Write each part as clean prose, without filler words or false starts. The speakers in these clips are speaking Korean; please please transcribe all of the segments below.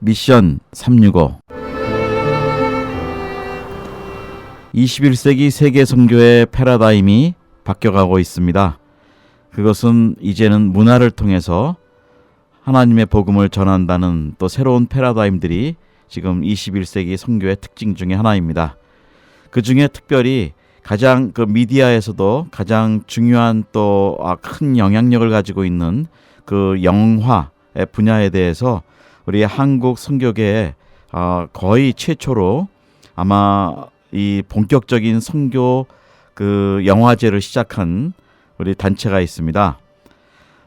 미션 365 21세기 세계 선교의 패러다임이 바뀌어가고 있습니다. 그것은 이제는 문화를 통해서 하나님의 복음을 전한다는 또 새로운 패러다임들이 지금 21세기 선교의 특징 중에 하나입니다. 그 중에 특별히 가장 그 미디어에서도 가장 중요한 또 큰 영향력을 가지고 있는 그 영화의 분야에 대해서 우리 한국 선교계에 거의 최초로 아마 이 본격적인 선교 그 영화제를 시작한 우리 단체가 있습니다.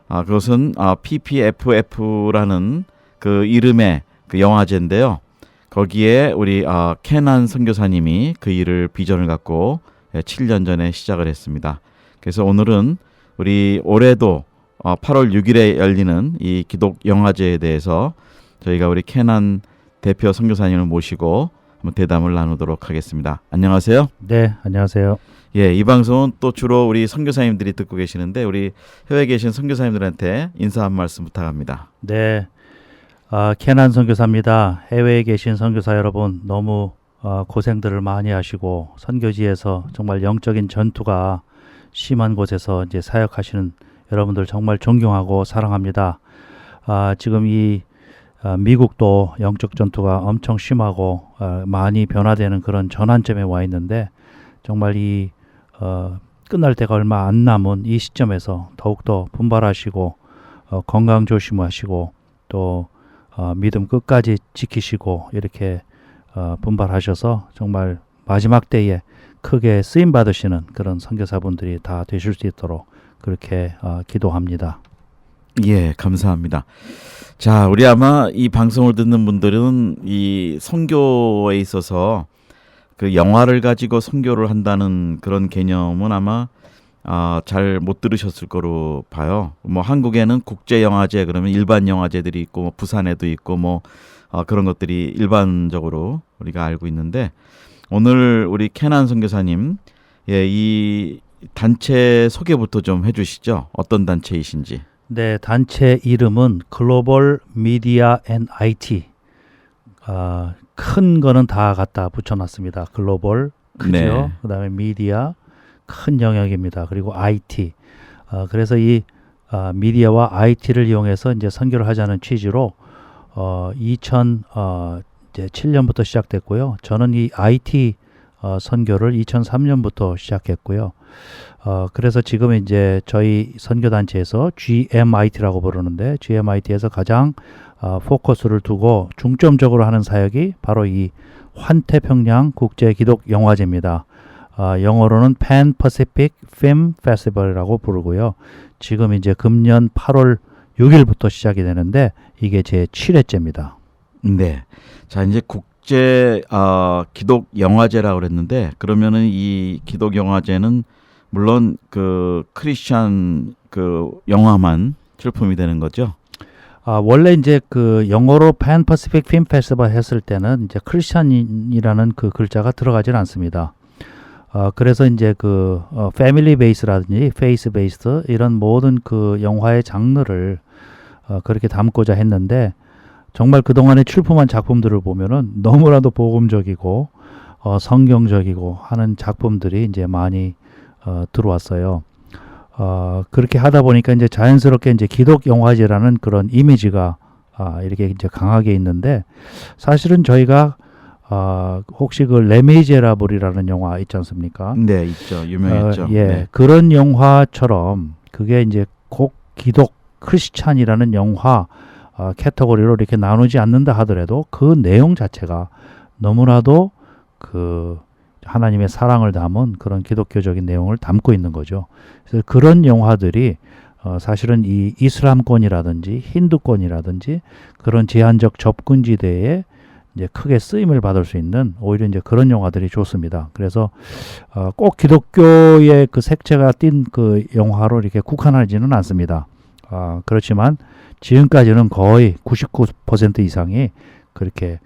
그것은 PPFF라는 그 이름의 그 영화제인데요. 거기에 우리 캐난 선교사님이 그 일을 비전을 갖고 7년 전에 시작을 했습니다. 그래서 오늘은 우리 올해도 8월 6일에 열리는 이 기독 영화제에 대해서 저희가 우리 캐난 대표 선교사님을 모시고 한번 대담을 나누도록 하겠습니다. 안녕하세요. 네, 안녕하세요. 예, 이 방송은 또 주로 우리 선교사님들이 듣고 계시는데 우리 해외에 계신 선교사님들한테 인사 한 말씀 부탁합니다. 네, 캐난 선교사입니다. 해외에 계신 선교사 여러분 너무 고생들을 많이 하시고 선교지에서 정말 영적인 전투가 심한 곳에서 이제 사역하시는 여러분들 정말 존경하고 사랑합니다. 지금 이 미국도 영적 전투가 엄청 심하고 많이 변화되는 그런 전환점에 와 있는데 정말 이 끝날 때가 얼마 안 남은 이 시점에서 더욱더 분발하시고 건강 조심하시고 또 믿음 끝까지 지키시고 이렇게 분발하셔서 정말 마지막 때에 크게 쓰임 받으시는 그런 선교사분들이 다 되실 수 있도록 그렇게 기도합니다. 예, 감사합니다. 자, 우리 아마 이 방송을 듣는 분들은 이 선교에 있어서 그 영화를 가지고 선교를 한다는 그런 개념은 아마 잘 못 들으셨을 거로 봐요. 뭐 한국에는 국제 영화제 그러면 일반 영화제들이 있고 뭐 부산에도 있고 뭐 그런 것들이 일반적으로 우리가 알고 있는데 오늘 우리 캐난 선교사님 이 단체 소개부터 좀 해주시죠. 어떤 단체이신지. 네, 단체 이름은 글로벌 미디어 앤 IT. 큰 거는 다 갖다 붙여놨습니다. 글로벌 크죠. 네. 그다음에 미디어 큰 영역입니다. 그리고 IT. 그래서 이 미디어와 IT를 이용해서 이제 선교를 하자는 취지로 2007년부터 시작됐고요. 저는 이 IT 선교를 2003년부터 시작했고요. 그래서 지금 이제 저희 선교단체에서 GMIT라고 부르는데 GMIT에서 가장 포커스를 두고 중점적으로 하는 사역이 바로 이 환태평양 국제 기독 영화제입니다. 영어로는 Pan Pacific Film Festival이라고 부르고요. 지금 이제 금년 8월 6일부터 시작이 되는데 이게 제 7회째입니다. 네. 자, 이제 국제 기독 영화제라고 그랬는데 그러면은 이 기독 영화제는 물론 그 크리스찬 그 영화만 출품이 되는 거죠? 원래 이제 그 영어로 Pan Pacific Film Festival 했을 때는 이제 크리스찬이라는 그 글자가 들어가질 않습니다. 그래서 이제 그 패밀리 베이스라든지 페이스 베이스 이런 모든 그 영화의 장르를 그렇게 담고자 했는데 정말 그동안에 출품한 작품들을 보면은 너무나도 복음적이고 성경적이고 하는 작품들이 이제 많이 들어왔어요. 그렇게 하다 보니까 이제 자연스럽게 이제 기독 영화제라는 그런 이미지가 이렇게 이제 강하게 있는데 사실은 저희가 혹시 그 레미제라블이라는 영화 있지 않습니까? 네, 있죠. 유명했죠. 예, 네. 그런 영화처럼 그게 이제 꼭 기독 크리스찬이라는 영화 캐터고리로 이렇게 나누지 않는다 하더라도 그 내용 자체가 너무나도 그 하나님의 사랑을 담은 그런 기독교적인 내용을 담고 있는 거죠. 그래서 그런 영화들이 사실은 이 이슬람권이라든지 힌두권이라든지 그런 제한적 접근지대에 이제 크게 쓰임을 받을 수 있는 오히려 이제 그런 영화들이 좋습니다. 그래서 꼭 기독교의 그 색채가 띈 그 영화로 이렇게 국한하지는 않습니다. 그렇지만 지금까지는 거의 99% 이상이 그렇게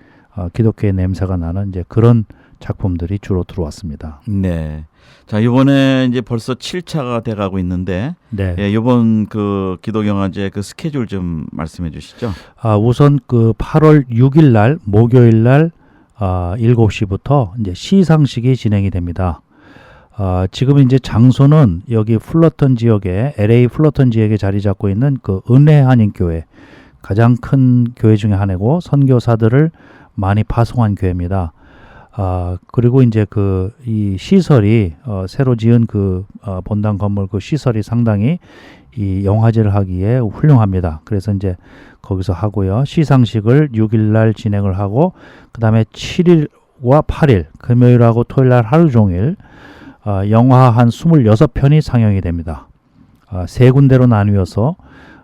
기독교의 냄새가 나는 이제 그런 작품들이 주로 들어왔습니다. 네. 자, 이번에 이제 벌써 7차가 돼가고 있는데, 네. 예, 이번 그 기독영화제 그 스케줄 좀 말씀해 주시죠. 우선 그 8월 6일 날 목요일 날 7시부터 이제 시상식이 진행이 됩니다. 지금 이제 장소는 여기 플러턴 지역에 LA 플러턴 지역에 자리 잡고 있는 그 은혜 한인교회, 가장 큰 교회 중에 하나고 선교사들을 많이 파송한 교회입니다. 그리고 이제 이 시설이 새로 지은 본당 건물 그 시설이 상당히 이 영화제를 하기에 훌륭합니다. 그래서 이제 거기서 하고요. 시상식을 6일 날 진행을 하고 그다음에 7일과 8일 금요일하고 토요일 날 하루 종일 영화 한 26편이 상영이 됩니다. 세 군데로 나뉘어서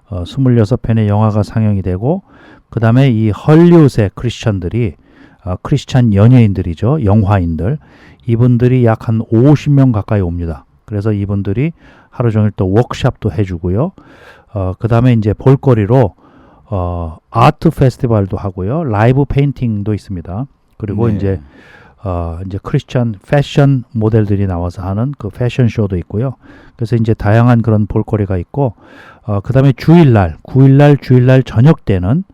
26편의 영화가 상영이 되고 그다음에 이 헐리우드의 크리스천들이 크리스찬 연예인들이죠. 영화인들. 이분들이 약 한 50명 가까이 옵니다. 그래서 이분들이 하루 종일 또 워크숍도 해주고요. 그 다음에 이제 볼거리로 아트 페스티벌도 하고요. 라이브 페인팅도 있습니다. 그리고 네. 이제 크리스찬 패션 모델들이 나와서 하는 그 패션 쇼도 있고요. 그래서 이제 다양한 그런 볼거리가 있고, 그 다음에 주일날, 9일날, 주일날 저녁 때는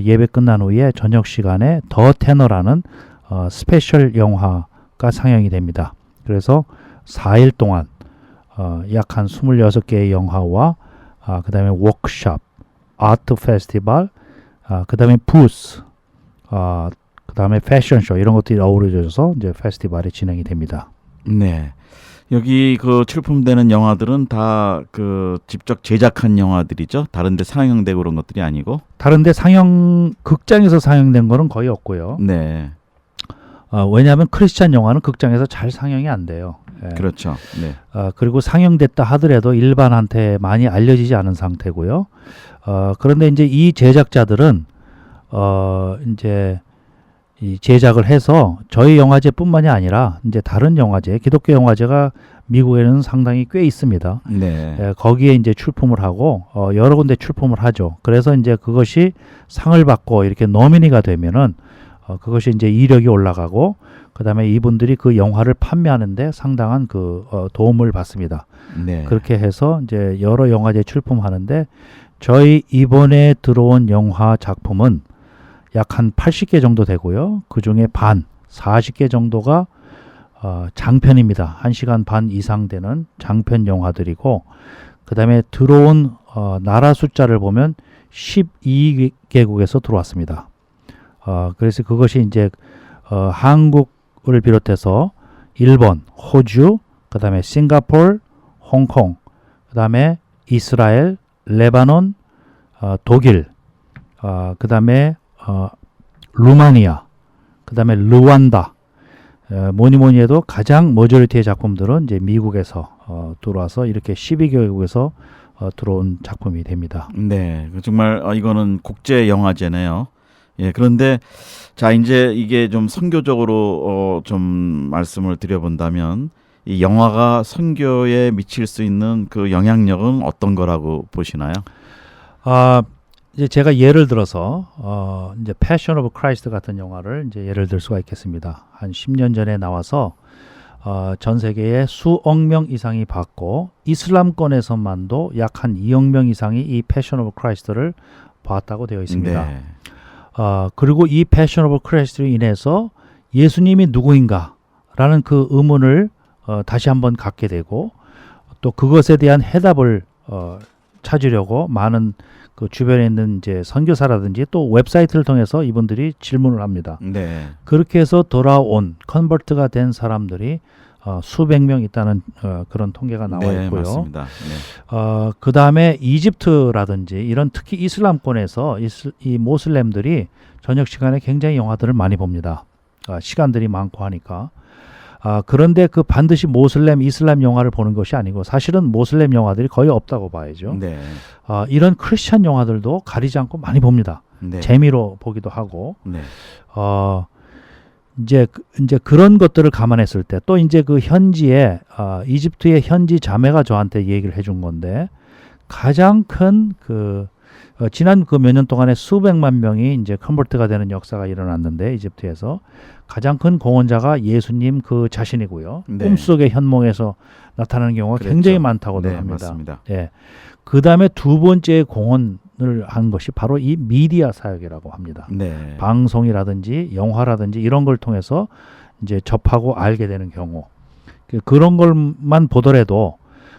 예배 끝난 후에 저녁 시간에 더 테너라는 스페셜 영화가 상영이 됩니다. 그래서 4일 동안 약 한 26개의 영화와 그 다음에 워크숍, 아트 페스티벌, 그 다음에 부스, 그 다음에 패션쇼 이런 것들이 어우러져서 이제 페스티벌이 진행이 됩니다. 네. 여기 그 출품되는 영화들은 다 그 직접 제작한 영화들이죠. 다른데 상영되고 그런 것들이 아니고. 다른데 극장에서 상영된 거는 거의 없고요. 네. 왜냐하면 크리스찬 영화는 극장에서 잘 상영이 안 돼요. 예. 그렇죠. 네. 그리고 상영됐다 하더라도 일반한테 많이 알려지지 않은 상태고요. 그런데 이제 이 제작자들은 이제 이 제작을 해서 저희 영화제뿐만이 아니라 이제 다른 영화제, 기독교 영화제가 미국에는 상당히 꽤 있습니다. 네. 예, 거기에 이제 출품을 하고 여러 군데 출품을 하죠. 그래서 이제 그것이 상을 받고 이렇게 노미니가 되면은 그것이 이제 이력이 올라가고 그다음에 이분들이 그 영화를 판매하는데 상당한 도움을 받습니다. 네. 그렇게 해서 이제 여러 영화제 출품하는데 저희 이번에 들어온 영화 작품은 약 한 80개 정도 되고요. 그 중에 반, 40개 정도가 장편입니다. 1시간 반 이상 되는 장편 영화들이고 그 다음에 들어온 나라 숫자를 보면 12개국에서 들어왔습니다. 그래서 그것이 이제 한국을 비롯해서 일본, 호주, 그 다음에 싱가포르, 홍콩, 그 다음에 이스라엘, 레바논, 독일, 그 다음에 루마니아, 그 다음에 르완다, 뭐니 해도 가장 머저리티의 작품들은 이제 미국에서 들어와서 이렇게 12개국에서 들어온 작품이 됩니다. 네. 정말 이거는 국제 영화제네요. 예. 그런데 자, 이제 이게 좀 선교적으로 좀 말씀을 드려본다면 이 영화가 선교에 미칠 수 있는 그 영향력은 어떤 거라고 보시나요? 이제 제가 예를 들어서 이제 패션 오브 크라이스트 같은 영화를 이제 예를 들 수가 있겠습니다. 한 10년 전에 나와서 전 세계에 수억 명 이상이 봤고 이슬람권에서만도 약 한 2억 명 이상이 이 패션 오브 크라이스트를 봤다고 되어 있습니다. 네. 그리고 이 패션 오브 크라이스트로 인해서 예수님이 누구인가라는 그 의문을 다시 한번 갖게 되고 또 그것에 대한 해답을 찾으려고 많은 그 주변에 있는 이제 선교사라든지 또 웹사이트를 통해서 이분들이 질문을 합니다. 네. 그렇게 해서 돌아온 컨버트가 된 사람들이 수백 명 있다는 그런 통계가 나와 네, 있고요. 맞습니다. 네. 그 다음에 이집트라든지 이런 특히 이슬람권에서 이 모슬렘들이 저녁 시간에 굉장히 영화들을 많이 봅니다. 시간들이 많고 하니까. 그런데 그 반드시 모슬렘, 이슬람 영화를 보는 것이 아니고 사실은 모슬렘 영화들이 거의 없다고 봐야죠. 네. 이런 크리스찬 영화들도 가리지 않고 많이 봅니다. 네. 재미로 보기도 하고. 네. 이제 그런 것들을 감안했을 때 또 이제 그 현지에 이집트의 현지 자매가 저한테 얘기를 해준 건데 가장 큰 그 지난 그 몇 년 동안에 수백만 명이 이제 컨버트가 되는 역사가 일어났는데 이집트에서 가장 큰 공헌자가 예수님 그 자신이고요. 네. 꿈속의 현몽에서 나타나는 경우가 그랬죠. 굉장히 많다고도 네, 합니다. 맞습니다. 예. 그 다음에 두 번째 공헌을 한 것이 바로 이 미디어 사역이라고 합니다. 네. 방송이라든지 영화라든지 이런 걸 통해서 이제 접하고 알게 되는 경우. 그런 걸만 보더라도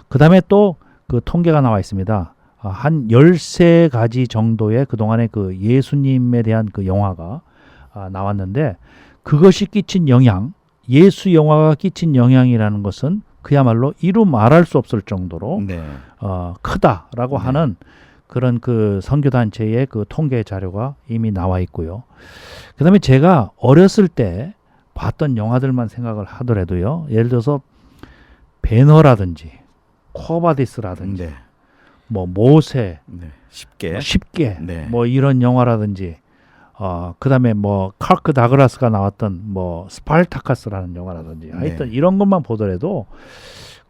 그 다음에 또 그 통계가 나와 있습니다. 한 13가지 정도의 그동안의 그 예수님에 대한 그 영화가 나왔는데 그것이 끼친 영향, 예수 영화가 끼친 영향이라는 것은 그야말로 이루 말할 수 없을 정도로 네. 크다라고 네. 하는 그런 그 선교단체의 그 통계 자료가 이미 나와 있고요. 그 다음에 제가 어렸을 때 봤던 영화들만 생각을 하더라도요. 예를 들어서 배너라든지 코바디스라든지 네. 뭐 모세, 네. 쉽게. 쉽게 네. 뭐 이런 영화라든지 그다음에 뭐 카크 다그라스가 나왔던 뭐 스파르타카스라는 영화라든지 하여튼 네. 이런 것만 보더라도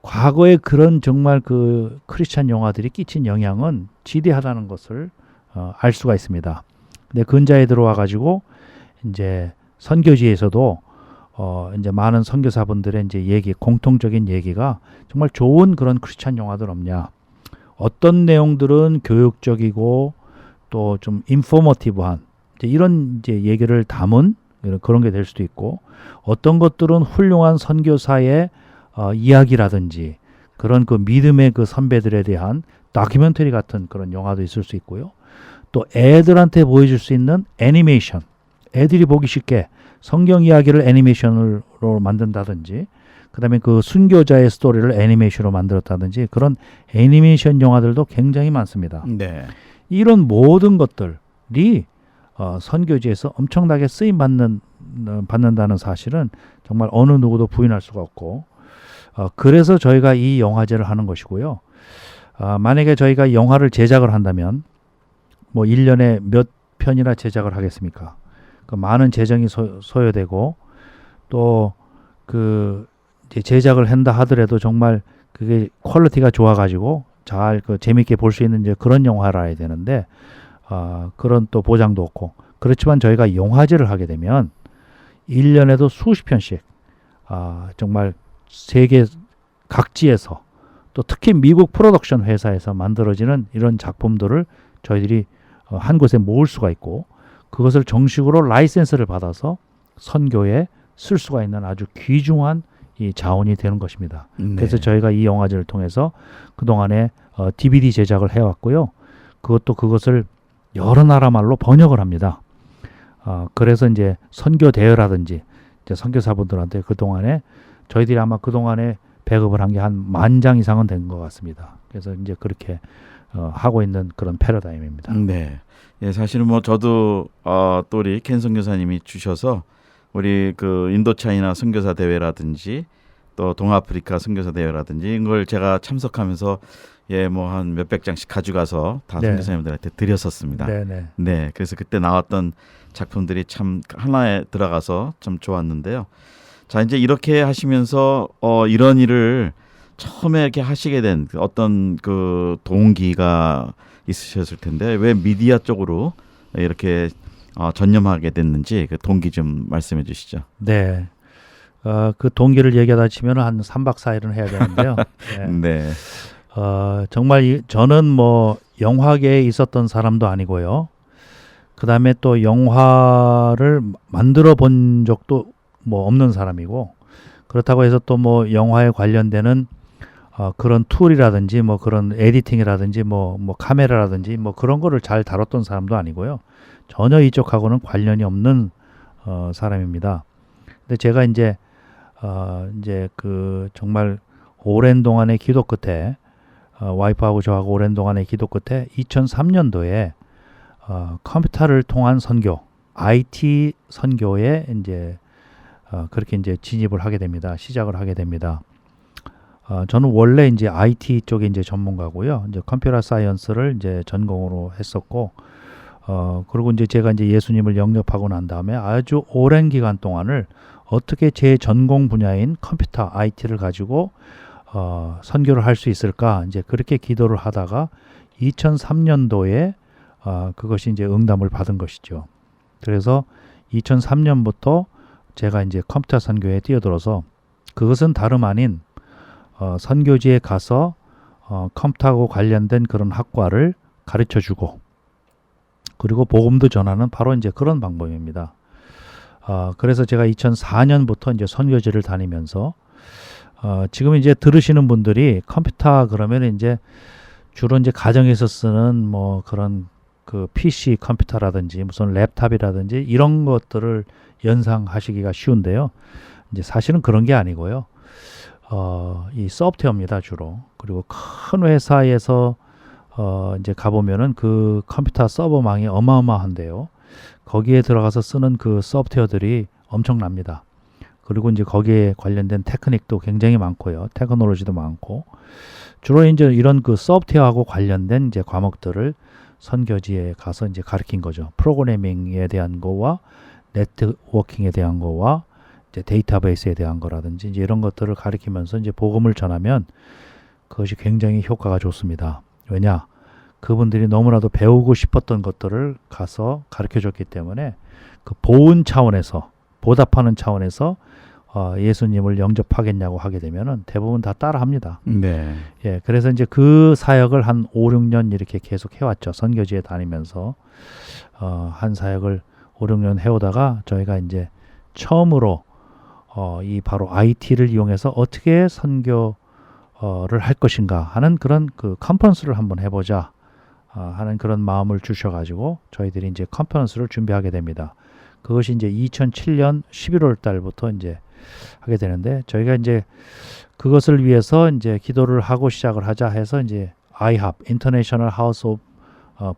과거에 그런 정말 그 크리스찬 영화들이 끼친 영향은 지대하다는 것을 알 수가 있습니다. 근데 근자에 들어와 가지고 이제 선교지에서도 이제 많은 선교사분들의 이제 공통적인 얘기가 정말 좋은 그런 크리스찬 영화들 없냐. 어떤 내용들은 교육적이고 또 좀 인포머티브한 이런 이제 얘기를 담은 그런 게 될 수도 있고 어떤 것들은 훌륭한 선교사의 이야기라든지 그런 그 믿음의 그 선배들에 대한 다큐멘터리 같은 그런 영화도 있을 수 있고요. 또 애들한테 보여줄 수 있는 애니메이션, 애들이 보기 쉽게 성경 이야기를 애니메이션으로 만든다든지 그 다음에 그 순교자의 스토리를 애니메이션으로 만들었다든지 그런 애니메이션 영화들도 굉장히 많습니다. 네. 이런 모든 것들이 선교지에서 엄청나게 쓰임 받는다는 사실은 정말 어느 누구도 부인할 수가 없고 그래서 저희가 이 영화제를 하는 것이고요. 만약에 저희가 영화를 제작을 한다면 뭐 1년에 몇 편이나 제작을 하겠습니까? 그 많은 재정이 소요되고 또 그 제작을 한다 하더라도 정말 그게 퀄리티가 좋아가지고 잘 그 재밌게 볼 수 있는 이제 그런 영화를 해야 되는데 그런 또 보장도 없고 그렇지만 저희가 영화제를 하게 되면 1년에도 수십 편씩 정말 세계 각지에서 또 특히 미국 프로덕션 회사에서 만들어지는 이런 작품들을 저희들이 한 곳에 모을 수가 있고 그것을 정식으로 라이센스를 받아서 선교에 쓸 수가 있는 아주 귀중한 이 자원이 되는 것입니다. 네. 그래서 저희가 이 영화제를 통해서 그동안에 DVD 제작을 해왔고요. 그것을 여러 나라 말로 번역을 합니다. 그래서 이제 선교 대회라든지 이제 선교사분들한테 그동안에 저희들이 아마 그동안에 배급을 한 게 한 10,000장 이상은 된 것 같습니다. 그래서 이제 그렇게 하고 있는 그런 패러다임입니다. 네. 예, 사실은 뭐 저도 또 우리 켄 선교사님이 주셔서 우리 그 인도차이나 선교사 대회라든지 또 동아프리카 선교사 대회라든지 이걸 제가 참석하면서 뭐 한 몇백 장씩 가져가서 다 네. 선교사님들한테 드렸었습니다. 네네. 네, 그래서 그때 나왔던 작품들이 참 하나에 들어가서 참 좋았는데요. 자, 이제 이렇게 하시면서 이런 일을 처음에 이렇게 하시게 된 어떤 그 동기가 있으셨을 텐데 왜 미디어 쪽으로 이렇게 전념하게 됐는지 그 동기 좀 말씀해 주시죠. 네. 그 동기를 얘기하다 치면 한 3박 4일은 해야 되는데요. 네. 네. 정말 저는 뭐 영화계에 있었던 사람도 아니고요. 그 다음에 또 영화를 만들어 본 적도 뭐 없는 사람이고 그렇다고 해서 또 뭐 영화에 관련되는 그런 툴이라든지 뭐 그런 에디팅이라든지 뭐 카메라라든지 뭐 그런 거를 잘 다뤘던 사람도 아니고요. 전혀 이쪽하고는 관련이 없는 사람입니다. 근데 제가 이제 그 정말 오랜 동안의 기도 끝에 와이프하고 저하고 오랜 동안의 기도 끝에 2003년도에 컴퓨터를 통한 선교, IT 선교에 이제 그렇게 이제 진입을 하게 됩니다. 시작을 하게 됩니다. 저는 원래 이제 IT 쪽에 이제 전문가고요. 이제 컴퓨터 사이언스를 이제 전공으로 했었고, 그리고 이제 제가 이제 예수님을 영접하고 난 다음에 아주 오랜 기간 동안을 어떻게 제 전공 분야인 컴퓨터 IT를 가지고 선교를 할 수 있을까 이제 그렇게 기도를 하다가 2003년도에 그것이 이제 응답을 받은 것이죠. 그래서 2003년부터 제가 이제 컴퓨터 선교에 뛰어들어서 그것은 다름 아닌 선교지에 가서 컴퓨터하고 관련된 그런 학과를 가르쳐주고 그리고 복음도 전하는 바로 이제 그런 방법입니다. 그래서 제가 2004년부터 이제 선교지를 다니면서 지금 이제 들으시는 분들이 컴퓨터 그러면 이제 주로 이제 가정에서 쓰는 뭐 그런 그 PC 컴퓨터라든지 무슨 랩탑이라든지 이런 것들을 연상하시기가 쉬운데요. 이제 사실은 그런 게 아니고요. 이 소프트웨어입니다, 주로. 그리고 큰 회사에서 이제 가보면은 그 컴퓨터 서버망이 어마어마한데요. 거기에 들어가서 쓰는 그 소프트웨어들이 엄청납니다. 그리고 이제 거기에 관련된 테크닉도 굉장히 많고요. 테크놀로지도 많고. 주로 이제 이런 그 소프트웨어하고 관련된 이제 과목들을 선교지에 가서 이제 가르친 거죠. 프로그래밍에 대한 거와 네트워킹에 대한 거와 이제 데이터베이스에 대한 거라든지 이제 이런 것들을 가르치면서 이제 복음을 전하면 그것이 굉장히 효과가 좋습니다. 왜냐? 그분들이 너무나도 배우고 싶었던 것들을 가서 가르쳐 줬기 때문에 그 보은 차원에서 보답하는 차원에서 예수님을 영접하겠냐고 하게 되면은 대부분 다 따라 합니다. 네. 예, 그래서 이제 그 사역을 한 5, 6년 이렇게 계속 해왔죠. 선교지에 다니면서 한 사역을 5, 6년 해오다가 저희가 이제 처음으로 이 바로 IT를 이용해서 어떻게 선교를 할 것인가 하는 그런 그 컨퍼런스를 한번 해보자 하는 그런 마음을 주셔가지고 저희들이 이제 컨퍼런스를 준비하게 됩니다. 그것이 이제 2007년 11월 달부터 이제 하게 되는데 저희가 이제 그것을 위해서 이제 기도를 하고 시작을 하자 해서 이제 IHOP International House of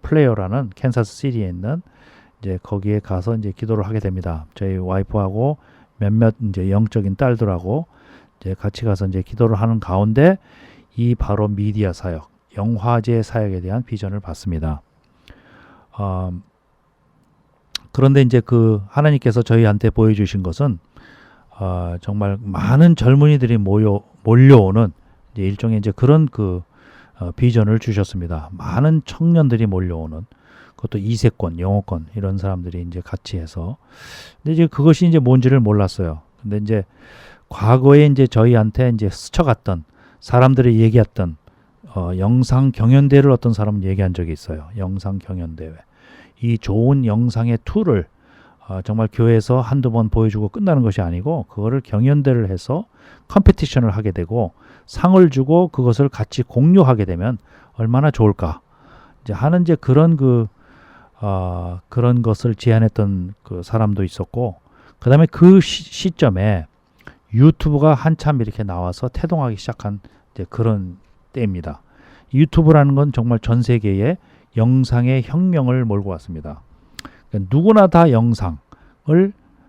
Prayer라는 캔사스 시티에 있는 이제 거기에 가서 이제 기도를 하게 됩니다. 저희 와이프하고 몇몇 이제 영적인 딸들하고 이제 같이 가서 이제 기도를 하는 가운데 이 바로 미디어 사역, 영화제 사역에 대한 비전을 받습니다. 그런데 이제 그 하나님께서 저희한테 보여주신 것은 정말 많은 젊은이들이 몰려오는 이제 일종의 이제 그런 그 비전을 주셨습니다. 많은 청년들이 몰려오는 그것도 이세권, 영어권 이런 사람들이 이제 같이 해서 근데 이제 그것이 이제 뭔지를 몰랐어요. 근데 이제 과거에 이제 저희한테 이제 스쳐갔던 사람들이 얘기했던 영상 경연대회를 어떤 사람은 얘기한 적이 있어요. 영상 경연대회. 이 좋은 영상의 툴을 정말 교회에서 한두 번 보여주고 끝나는 것이 아니고 그거를 경연대를 해서 컴피티션을 하게 되고 상을 주고 그것을 같이 공유하게 되면 얼마나 좋을까 이제 하는 이제 그런 그런 것을 제안했던 그 사람도 있었고 그 다음에 그 시점에 유튜브가 한참 이렇게 나와서 태동하기 시작한 이제 그런 때입니다. 유튜브라는 건 정말 전 세계에 영상의 혁명을 몰고 왔습니다. 그러니까 누구나 다 영상을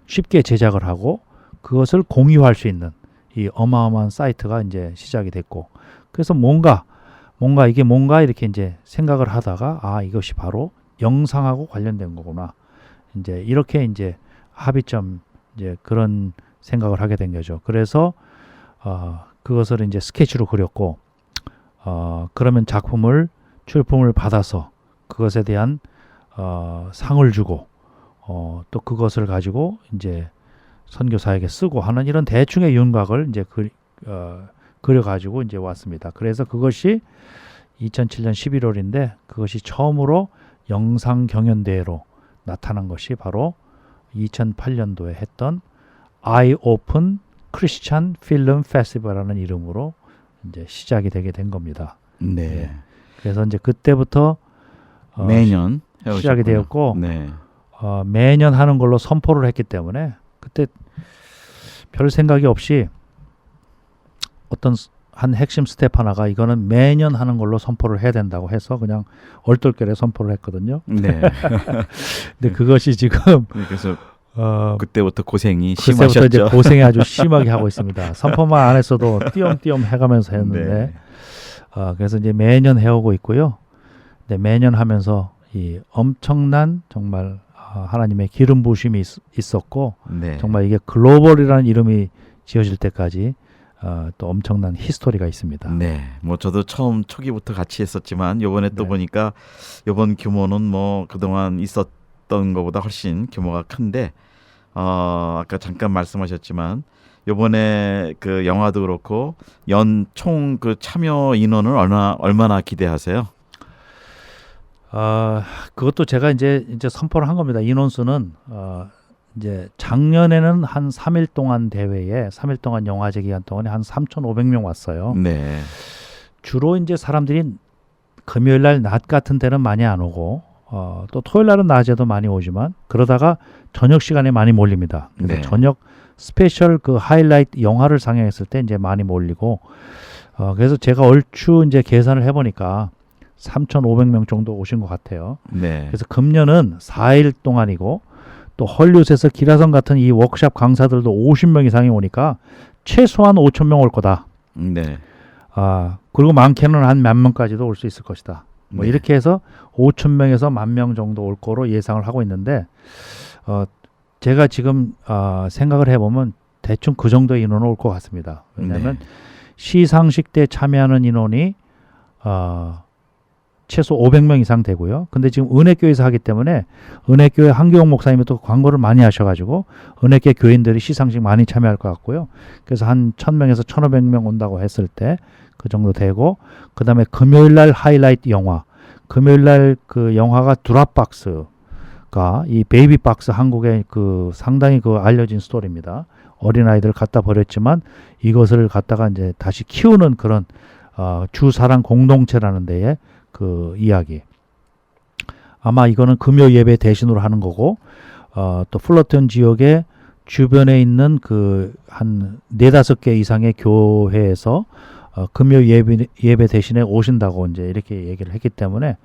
쉽게 제작을 하고 그것을 공유할 수 있는 이 어마어마한 사이트가 이제 시작이 됐고 그래서 뭔가 이게 뭔가 이렇게 이제 생각을 하다가 이것이 바로 영상하고 관련된 거구나. 이제 이렇게 이제 합의점 이제 그런 생각을 하게 된 거죠. 그래서 그것을 이제 스케치로 그렸고 그러면 출품을 받아서 그것에 대한 상을 주고 또 그것을 가지고 이제 선교사에게 쓰고 하는 이런 대충의 윤곽을 이제 그려가지고 이제 왔습니다. 그래서 그것이 2007년 11월인데 그것이 처음으로 영상 경연대회로 나타난 것이 바로 2008년도에 했던 I Open Christian Film Festival이라는 이름으로 이제 시작이 되게 된 겁니다. 네. 예. 그래서 이제 그때부터 매년 시작이 되었고 네. 매년 하는 걸로 선포를 했기 때문에 그때 별 생각이 없이 어떤 한 핵심 스텝 하나가 이거는 매년 하는 걸로 선포를 해야 된다고 해서 그냥 얼떨결에 선포를 했거든요. 네. 근데 그것이 지금 그래서 그때부터 고생이 그때부터 심하셨죠. 이제 고생이 아주 심하게 하고 있습니다. 선포만 안 했어도 띄엄띄엄 해가면서 했는데 네. 그래서 이제 매년 해오고 있고요. 네, 매년 하면서 이 엄청난 정말 하나님의 기름 부으심이 있었고 네. 정말 이게 글로벌이라는 이름이 지어질 때까지 또 엄청난 히스토리가 있습니다. 네, 뭐 저도 처음 초기부터 같이 했었지만 요번에 또 네. 보니까 요번 규모는 뭐 그동안 있었던 것보다 훨씬 규모가 큰데 아까 잠깐 말씀하셨지만 요번에 그 영화도 그렇고 총 그 참여 인원을 얼마나 기대하세요? 그것도 제가 이제 선포를 한 겁니다. 인원수는 이제 작년에는 한 3일 동안 대회에 3일 동안 영화제 기간 동안에 한 3,500명 왔어요. 네, 주로 이제 사람들이 금요일 날 낮 같은 때는 많이 안 오고 또 토요일 날은 낮에도 많이 오지만 그러다가 저녁 시간에 많이 몰립니다. 그래서 네. 저녁 스페셜 그 하이라이트 영화를 상영했을 때 이제 많이 몰리고 그래서 제가 얼추 이제 계산을 해보니까 3,500명 정도 오신 것 같아요. 네, 그래서 금년은 4일 동안이고 또 헐리우드에서 기라성 같은 이 워크샵 강사들도 50명 이상이 오니까 최소한 5,000명 올 거다. 네, 그리고 많게는 한 10,000명까지도 올 수 있을 것이다. 뭐 네. 이렇게 해서 5,000명에서 10,000명 정도 올 거로 예상을 하고 있는데 제가 지금 생각을 해보면 대충 그 정도의 인원은 올 것 같습니다. 왜냐하면 네. 시상식 때 참여하는 인원이 최소 500명 이상 되고요. 근데 지금 은혜교회에서 하기 때문에 은혜교회 한교영 목사님이 또 광고를 많이 하셔가지고 은혜교회 교인들이 시상식 많이 참여할 것 같고요. 그래서 한 1,000명에서 1,500명 온다고 했을 때 그 정도 되고, 그 다음에 금요일 날 하이라이트 영화, 금요일 날 그 영화가 드랍박스가 이 베이비박스 한국의 그 상당히 그 알려진 스토리입니다. 어린아이들 갖다 버렸지만 이것을 갖다가 이제 다시 키우는 그런 주사랑 공동체라는 데에 그 이야기. 아마 이거는 금요 예배 대신으로 하는 거고, 또 플러튼 지역의 주변에 있는 그 한 4-5개 이상의 교회에서 금요 예배 대신에 오신다고 이제 이렇게 얘기를 했기 때문에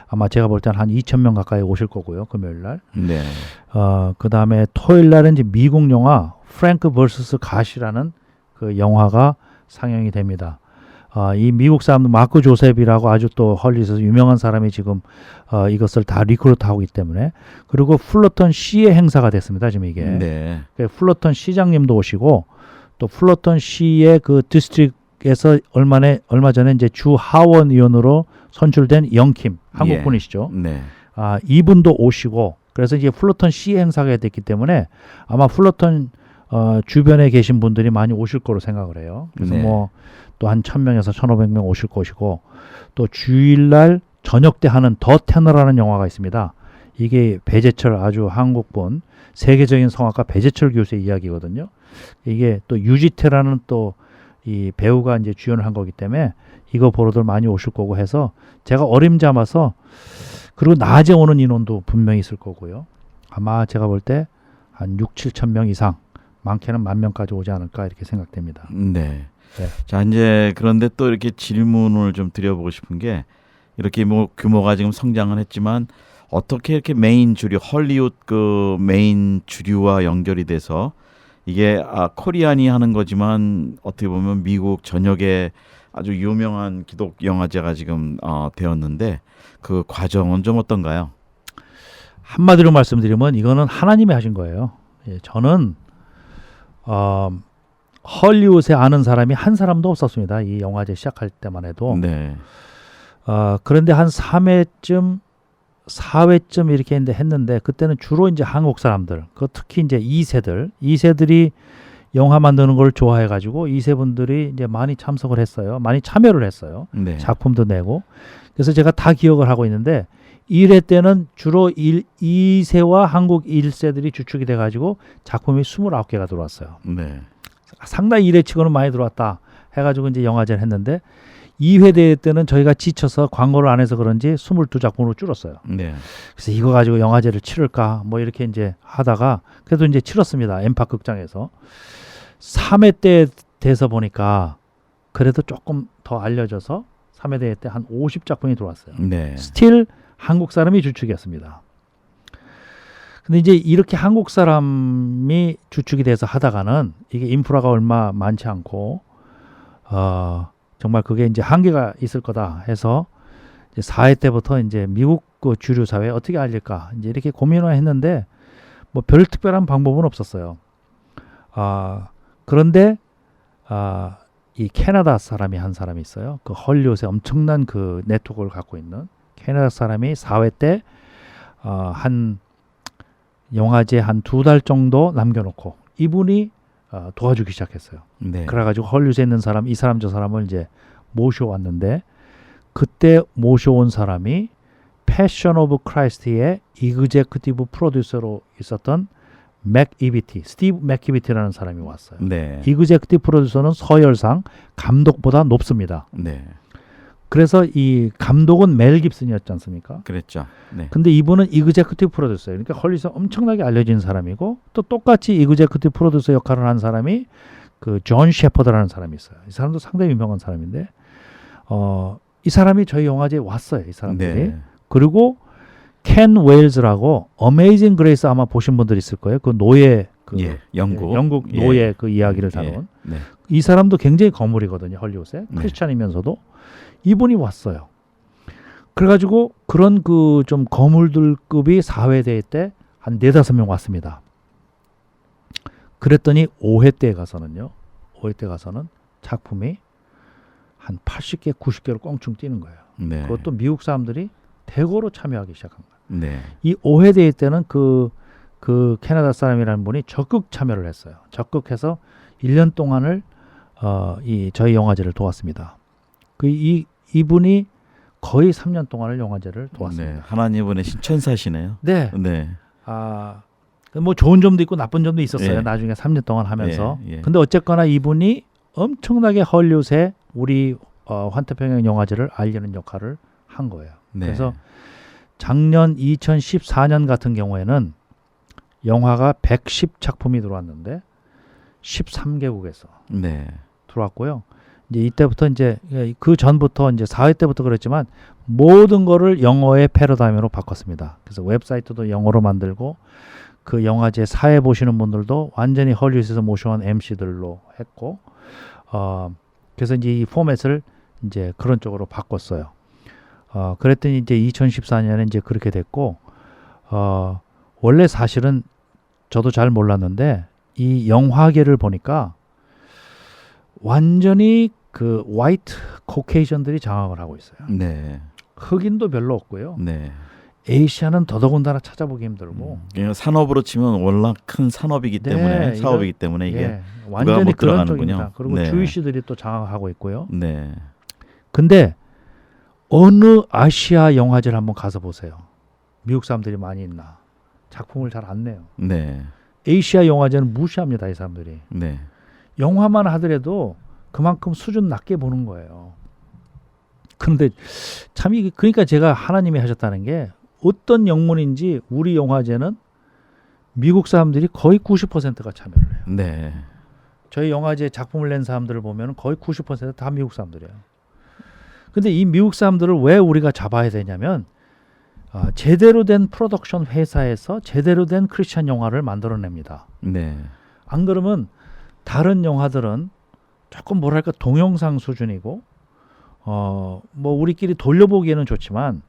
아마 제가 볼 때는 한 2,000명 가까이 오실 거고요. 금요일 날. 네. 그 다음에 토요일 날은 이제 미국 영화 프랭크 vs 갓이라는 그 영화가 상영이 됩니다. 이 미국 사람 마크 조셉이라고 아주 또 헐리우드에서 유명한 사람이 지금 이것을 다 리크루트하고 있기 때문에, 그리고 플러턴 시의 행사가 됐습니다. 지금 이게 네. 플러턴 시장님도 오시고 또 플러턴 시의 그 디스트릭에서 얼마 전에 이제 주 하원 의원으로 선출된 영킴 한국 예. 분이시죠. 네. 이분도 오시고, 그래서 이제 플러턴 시 행사가 됐기 때문에 아마 플러턴 주변에 계신 분들이 많이 오실 거로 생각을 해요. 그래서 네. 뭐 또 한 1,000명에서 1,500명 오실 것이고, 또 주일날 저녁 때 하는 더 테너라는 영화가 있습니다. 이게 배재철 아주 한국분 세계적인 성악가 배재철 교수의 이야기거든요. 이게 또 유지태라는 또 이 배우가 이제 주연을 한 거기 때문에 이거 보러들 많이 오실 거고 해서 제가 어림잡아서, 그리고 낮에 오는 인원도 분명히 있을 거고요. 아마 제가 볼 때 한 6-7천 명 이상, 많게는 10,000명까지 오지 않을까 이렇게 생각됩니다. 네. 네. 자, 이제 그런데 또 이렇게 질문을 좀 드려보고 싶은 게, 이렇게 뭐 규모가 지금 성장은 했지만 어떻게 이렇게 메인 주류 헐리우드 그 메인 주류와 연결이 돼서 이게 코리안이 하는 거지만 어떻게 보면 미국 전역에 아주 유명한 기독 영화제가 지금 되었는데 그 과정은 좀 어떤가요? 한마디로 말씀드리면 이거는 하나님이 하신 거예요. 예, 저는 헐리우드에 아는 사람이 한 사람도 없었습니다. 이 영화제 시작할 때만 해도. 네. 그런데 한 3회쯤 4회쯤 이렇게 했는데 그때는 주로 이제 한국 사람들, 그 특히 이제 2세들이 영화 만드는 걸 좋아해 가지고 2세 분들이 이제 많이 참석을 했어요. 많이 참여를 했어요. 네. 작품도 내고. 그래서 제가 다 기억을 하고 있는데 1회 때는 주로 2세와 한국 1세들이 주축이 돼 가지고 작품이 29개가 들어왔어요. 네. 상당히 1회 치고는 많이 들어왔다 해 가지고 이제 영화제를 했는데 2회 대회 때는 저희가 지쳐서 광고를 안 해서 그런지 22작품으로 줄었어요. 네. 그래서 이거 가지고 영화제를 치를까 뭐 이렇게 이제 하다가 그래도 이제 치렀습니다. 엠팍 극장에서. 3회 때 돼서 보니까 그래도 조금 더 알려져서 3회 대회 때 한 50작품이 들어왔어요. 네. 스틸 한국 사람이 주축이었습니다. 근데 이제 이렇게 한국 사람이 주축이 돼서 하다가는 이게 인프라가 얼마 많지 않고 정말 그게 이제 한계가 있을 거다 해서 이제 4회 때부터 이제 미국 그 주류 사회에 어떻게 알릴까 이제 이렇게 고민을 했는데 뭐 별 특별한 방법은 없었어요. 그런데 이 캐나다 사람이 한 사람이 있어요. 그 헐리우드에 엄청난 그 네트워크를 갖고 있는 캐나다 사람이 4회 때 한 영화제 한 2달 정도 남겨놓고 이분이 도와주기 시작했어요. 네. 그래가지고 헐리우드에 있는 사람, 이 사람 저 사람을 이제 모셔왔는데 그때 모셔온 사람이 패션 오브 크라이스트의 이그제큐티브 프로듀서로 있었던 스티브 맥이비티라는 사람이 왔어요. 네. 이그제큐티브 프로듀서는 서열상 감독보다 높습니다. 네. 그래서 이 감독은 멜 깁슨이었지 않습니까? 그랬죠. 네. 근데 이분은 이그제큐티브 프로듀서예요. 그러니까 헐리우드에서 엄청나게 알려진 사람이고 또 똑같이 이그제큐티브 프로듀서 역할을 한 사람이 그 존 셰퍼드라는 사람이 있어요. 이 사람도 상당히 유명한 사람인데 이 사람이 저희 영화제에 왔어요. 이 사람들이. 네. 그리고 켄 웨일즈라고 어메이징 그레이스 아마 보신 분들 있을 거예요. 그 노예 예. 영국. 영국 예. 노예 그 이야기를 다룬. 예. 네. 이 사람도 굉장히 거물이거든요. 헐리우드에. 네. 크리스찬이면서도 이분이 왔어요. 그래가지고 그런 그 좀 거물들급이 4회 대회 때 한 4-5명 왔습니다. 그랬더니 5회 때 가서는 작품이 한 80개, 90개로 껑충 뛰는 거예요. 네. 그것도 미국 사람들이 대거로 참여하기 시작한 거예요. 네. 이 5회 대회 때는 그 캐나다 사람이라는 분이 적극 참여를 했어요. 적극해서 1년 동안을 저희 영화제를 도왔습니다. 이분이 거의 3년 동안을 영화제를 도왔습니다. 네. 하나님의 신천사시네요. 네. 네. 뭐 좋은 점도 있고 나쁜 점도 있었어요. 예. 나중에 3년 동안 하면서. 예, 예. 근데 어쨌거나 이분이 엄청나게 헐리우드에 우리 환태평양 영화제를 알리는 역할을 한 거예요. 네. 그래서 작년 2014년 같은 경우에는 영화가 110작품이 들어왔는데 13개국에서 네. 들어왔고요. 이제 이때부터 이제 그 전부터 이제 4회 때부터 그랬지만 모든 거를 영어의 패러다임으로 바꿨습니다. 그래서 웹사이트도 영어로 만들고 그 영화제 4회 보시는 분들도 완전히 헐리우드에서 모셔온 MC들로 했고 그래서 이제 이 포맷을 이제 그런 쪽으로 바꿨어요. 그랬더니 이제 2014년에 이제 그렇게 됐고 원래 사실은 저도 잘 몰랐는데 이 영화계를 보니까 완전히 그 화이트 코케이션들이 장악을 하고 있어요. 네. 흑인도 별로 없고요. 네. 에이시아는 더더군다나 찾아보기 힘들고. 그러니까 산업으로 치면 워낙 큰 산업이기 네, 때문에 사업이기 때문에 이게 예, 완전히 못 그런 들어가는군요. 쪽입니다. 그리고 네. 주이시들이 또 장악하고 있고요. 네. 근데 어느 아시아 영화제를 한번 가서 보세요. 미국 사람들이 많이 있나? 작품을 잘 안 내요. 네. 에이시아 영화제는 무시합니다, 이 사람들이. 네. 영화만 하더라도 그만큼 수준 낮게 보는 거예요. 그런데 참 그러니까 제가 하나님이 하셨다는 게 어떤 영문인지 우리 영화제는 미국 사람들이 거의 90%가 참여를 해요. 네. 저희 영화제 작품을 낸 사람들을 보면 거의 90%다 미국 사람들이에요. 근데 이 미국 사람들을 왜 우리가 잡아야 되냐면 제대로 된 프로덕션 회사에서 제대로 된 크리스찬 영화를 만들어냅니다. 네. 안 그러면 다른 영화들은 조금 뭐랄까 동영상 수준이고 뭐 우리끼리 돌려보기에는 좋지만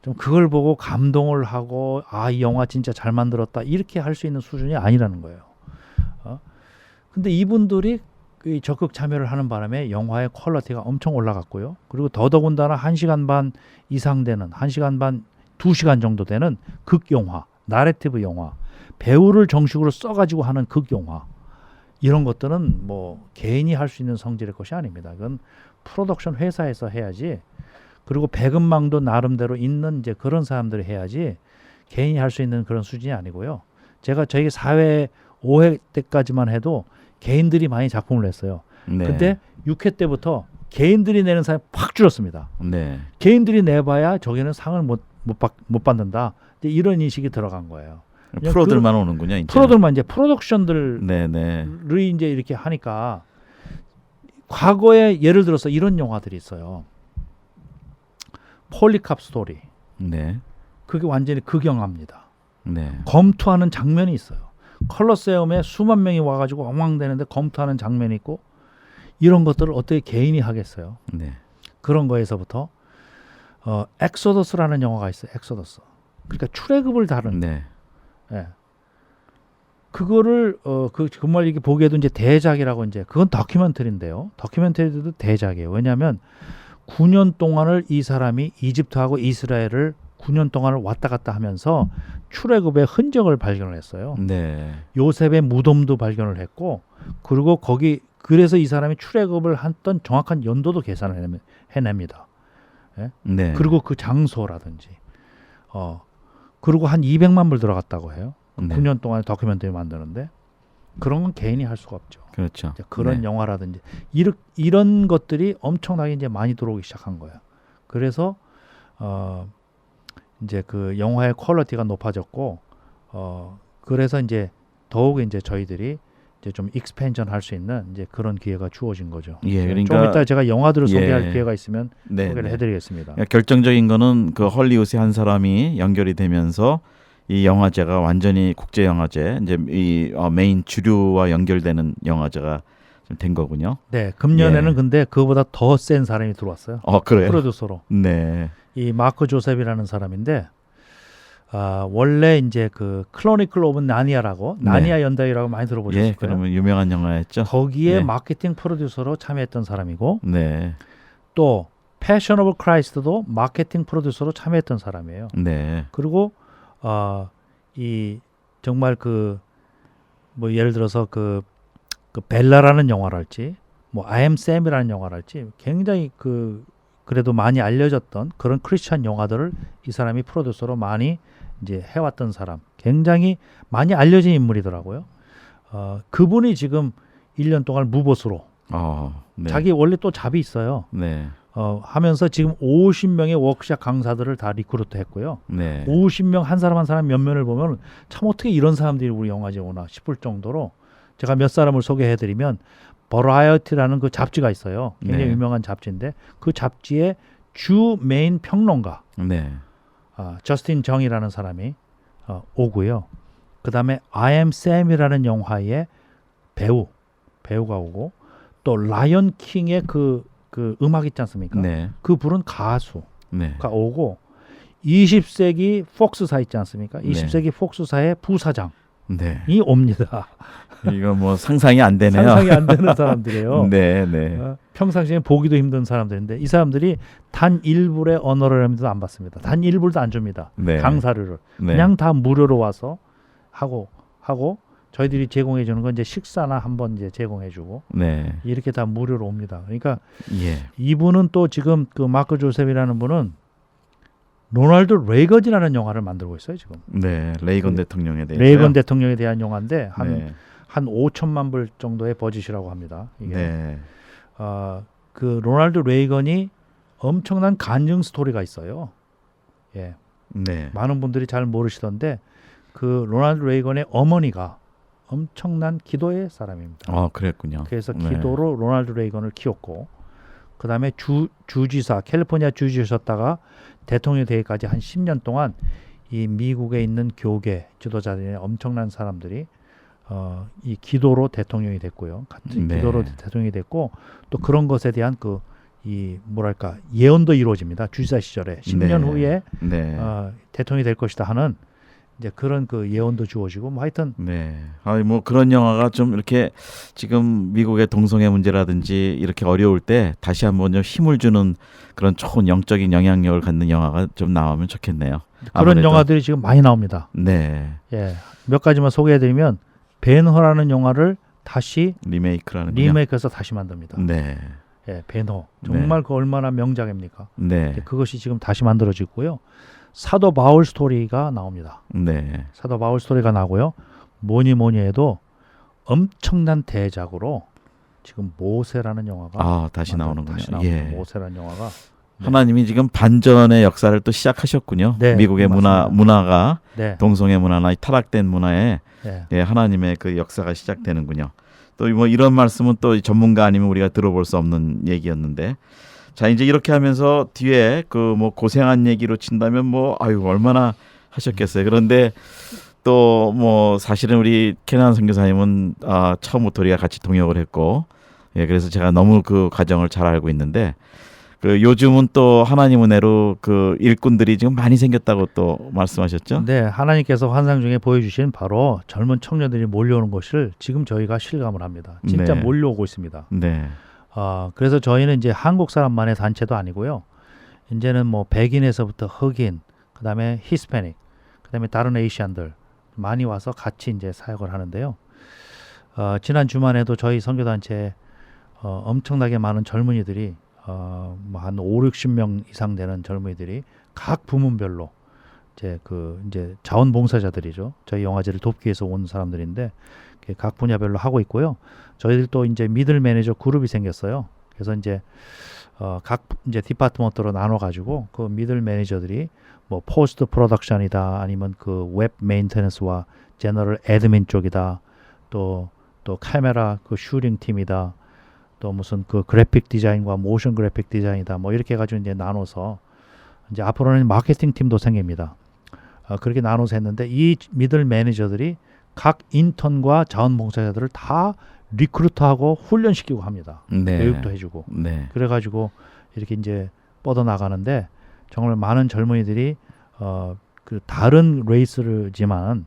좀 그걸 보고 감동을 하고 이 영화 진짜 잘 만들었다 이렇게 할 수 있는 수준이 아니라는 거예요. 근데 이분들이 적극 참여를 하는 바람에 영화의 퀄리티가 엄청 올라갔고요. 그리고 더더군다나 1시간 반 이상 되는 1시간 반 2시간 정도 되는 극영화, 나레티브 영화, 배우를 정식으로 써가지고 하는 극영화 이런 것들은 뭐 개인이 할 수 있는 성질의 것이 아닙니다. 그건 프로덕션 회사에서 해야지. 그리고 배급망도 나름대로 있는 이제 그런 사람들이 해야지 개인이 할 수 있는 그런 수준이 아니고요. 제가 저희 4회, 5회 때까지만 해도 개인들이 많이 작품을 냈어요. 네. 근데 6회 때부터 개인들이 내는 상이 확 줄었습니다. 네. 개인들이 내봐야 저기는 상을 못 받는다. 이제 이런 인식이 들어간 거예요. 프로들만 오는군요. 이제. 프로들만 이제 프로덕션들이 네네. 이제 이렇게 하니까 과거에 예를 들어서 이런 영화들이 있어요. 폴리캅 스토리. 네. 그게 완전히 극영화입니다. 네. 검투하는 장면이 있어요. 컬러세움에 수만 명이 와가지고 엉망되는데 검투하는 장면이 있고 이런 것들을 어떻게 개인이 하겠어요. 네. 그런 거에서부터 엑소더스라는 영화가 있어요. 엑소더스. 그러니까 출애굽을 다룬. 네. 예. 그거를 정말 이게 보기에도 이제 대작이라고 이제 그건 다큐멘터리인데요. 다큐멘터리도 대작이에요. 왜냐하면 9년 동안을 이 사람이 이집트하고 이스라엘을 9년 동안을 왔다 갔다 하면서 출애굽의 흔적을 발견을 했어요. 네. 요셉의 무덤도 발견을 했고 그리고 거기 그래서 이 사람이 출애굽을 했던 정확한 연도도 계산을 해냅니다. 예? 네. 그리고 그 장소라든지 그리고 한 200만 불 들어갔다고 해요. 네. 9년 동안 다큐멘터리 만드는데 그런 건 개인이 할 수가 없죠. 그렇죠. 이제 그런 네. 영화라든지 이런 것들이 엄청나게 이제 많이 들어오기 시작한 거예요. 그래서 이제 그 영화의 퀄리티가 높아졌고 그래서 이제 더욱 이제 저희들이 이제 좀 익스펜션 할 수 있는 이제 그런 기회가 주어진 거죠. 예, 좀 그러니까 이따 제가 영화들을 예. 소개할 기회가 있으면 네, 소개를 네. 해드리겠습니다. 그러니까 결정적인 거는 그 헐리우드의 한 사람이 연결이 되면서 이 영화제가 완전히 국제 영화제 이제 이 메인 주류와 연결되는 영화제가 좀 된 거군요. 네, 금년에는 예. 근데 그보다 더 센 사람이 들어왔어요. 그래요? 프로듀서로. 네. 이 마크 조셉이라는 사람인데 원래 이제 그 클로니클 오브 나니아라고 네. 나니아 연대라고 많이 들어보셨을 예, 거예요. 그러면 유명한 영화였죠. 거기에 네. 마케팅 프로듀서로 참여했던 사람이고 네. 또 패션 오브 크라이스트도 마케팅 프로듀서로 참여했던 사람이에요. 네. 그리고 이 정말 그 뭐 예를 들어서 그 벨라라는 영화랄지 뭐 I Am Sam이라는 영화랄지 굉장히 그래도 많이 알려졌던 그런 크리스찬 영화들을 이 사람이 프로듀서로 많이 이제 해왔던 사람, 굉장히 많이 알려진 인물이더라고요. 그분이 지금 1년 동안 무보수로 네. 자기 원래 또 잡이 있어요. 네. 하면서 지금 50명의 워크샵 강사들을 다 리크루트 했고요. 네. 50명 한 사람 한 사람 면면을 보면 참 어떻게 이런 사람들이 우리 영화제에 오나 싶을 정도로 제가 몇 사람을 소개해드리면 버라이어티라는 그 잡지가 있어요. 굉장히 네. 유명한 잡지인데 그 잡지의 주 메인 평론가 네. 저스틴 정이라는 사람이 오고요. 그 다음에 I Am Sam이라는 영화의 배우가 오고 또 라이언 킹의 그 음악 있지 않습니까? 네. 그 부른 가수가 네. 오고 20세기 폭스사 있지 않습니까? 네. 20세기 폭스사의 부사장이 네. 옵니다. 이거 뭐 상상이 안 되네요. 상상이 안 되는 사람들이에요. 네, 네. 평상시에 보기도 힘든 사람들인데 이 사람들이 단 1불의 어너러리도 안 받습니다. 단 1불도 안 줍니다. 네. 강사료를. 네. 그냥 다 무료로 와서 하고 저희들이 제공해 주는 건 이제 식사나 한번 이제 제공해 주고 네. 이렇게 다 무료로 옵니다. 그러니까 예. 이분은 또 지금 그 마크 조셉이라는 분은 로널드 레이건이라는 영화를 만들고 있어요, 지금. 네. 레이건 그 대통령에 대해서. 레이건 대통령에 대한 영화인데 네. 한 5천만 불 정도의 버짓이라고 합니다. 이게. 네. 그 로널드 레이건이 엄청난 간증 스토리가 있어요. 예. 네. 많은 분들이 잘 모르시던데 그 로널드 레이건의 어머니가 엄청난 기도의 사람입니다. 그랬군요. 그래서 네. 기도로 로널드 레이건을 키웠고 그 다음에 주지사 캘리포니아 주지사였다가 대통령이 되기까지 한 10년 동안 이 미국에 있는 교계 지도자들의 엄청난 사람들이 이 기도로 대통령이 됐고요. 같은 네. 기도로 대통령이 됐고 또 그런 것에 대한 이 뭐랄까 예언도 이루어집니다. 주지사 시절에 10년 네. 후에 네. 대통령이 될 것이다 하는 이제 그런 그 예언도 주어지고 뭐 하여튼 네. 뭐 그런 영화가 좀 이렇게 지금 미국의 동성애 문제라든지 이렇게 어려울 때 다시 한번 좀 힘을 주는 그런 좋은 영적인 영향력을 갖는 영화가 좀 나오면 좋겠네요. 그런 아무래도. 영화들이 지금 많이 나옵니다. 네. 예, 몇 가지만 소개해드리면 벤허라는 영화를 다시 리메이크라는 리메이크해서 다시 만듭니다. 네. 예, 벤허 정말 그 얼마나 명작입니까? 네. 그것이 지금 다시 만들어지고요. 사도 바울 스토리가 나옵니다. 네. 사도 바울 스토리가 나고요. 뭐니 해도 엄청난 대작으로 지금 모세라는 영화가 다시 나오는군요. 다시 나옵니다. 예. 모세라는 영화가 하나님이 지금 반전의 역사를 또 시작하셨군요. 네, 미국의 맞습니다. 문화가 네, 동성애 문화나 이 타락된 문화에 네. 하나님의 그 역사가 시작되는군요. 또 뭐 이런 말씀은 또 전문가 아니면 우리가 들어볼 수 없는 얘기였는데, 자 이제 이렇게 하면서 뒤에 그 뭐 고생한 얘기로 친다면 뭐 얼마나 하셨겠어요. 그런데 또 뭐 사실은 우리 캐난 선교사님은 처음부터 우리가 같이 동역을 했고, 그래서 제가 너무 그 과정을 잘 알고 있는데, 그 요즘은 또 하나님 은혜로 그 일꾼들이 지금 많이 생겼다고 또 말씀하셨죠? 네, 하나님께서 환상 중에 보여주신 바로 젊은 청년들이 몰려오는 것을 지금 저희가 실감을 합니다. 진짜 네. 몰려오고 있습니다. 네. 그래서 저희는 이제 한국 사람만의 단체도 아니고요. 이제는 뭐 백인에서부터 흑인, 그다음에 히스패닉, 그다음에 다른 에이시안들 많이 와서 같이 이제 사역을 하는데요. 지난 주말에도 저희 선교단체에 엄청나게 많은 젊은이들이 뭐한 5, 60명 이상 되는 젊은이들이 각 부문별로 이제 자원봉사자들이죠. 저희 영화제를 돕기 위해서 온 사람들인데 각 분야별로 하고 있고요. 저희들 또 이제 미들 매니저 그룹이 생겼어요. 그래서 이제 각 이제 디파트먼트로 나눠 가지고 그 미들 매니저들이 뭐 포스트 프로덕션이다, 아니면 그 웹 메인테넌스와 제너럴 애드민 쪽이다, 또 카메라 그 슈팅 팀이다, 또 무슨 그 그래픽 디자인과 모션 그래픽 디자인이다, 뭐 이렇게 해가지고 이제 나눠서 이제 앞으로는 마케팅 팀도 생깁니다. 그렇게 나눠서 했는데 이 미들 매니저들이 각 인턴과 자원봉사자들을 다 리크루트하고 훈련시키고 합니다. 네. 교육도 해주고. 네. 그래가지고 이렇게 이제 뻗어 나가는데 정말 많은 젊은이들이 그 다른 레이스지만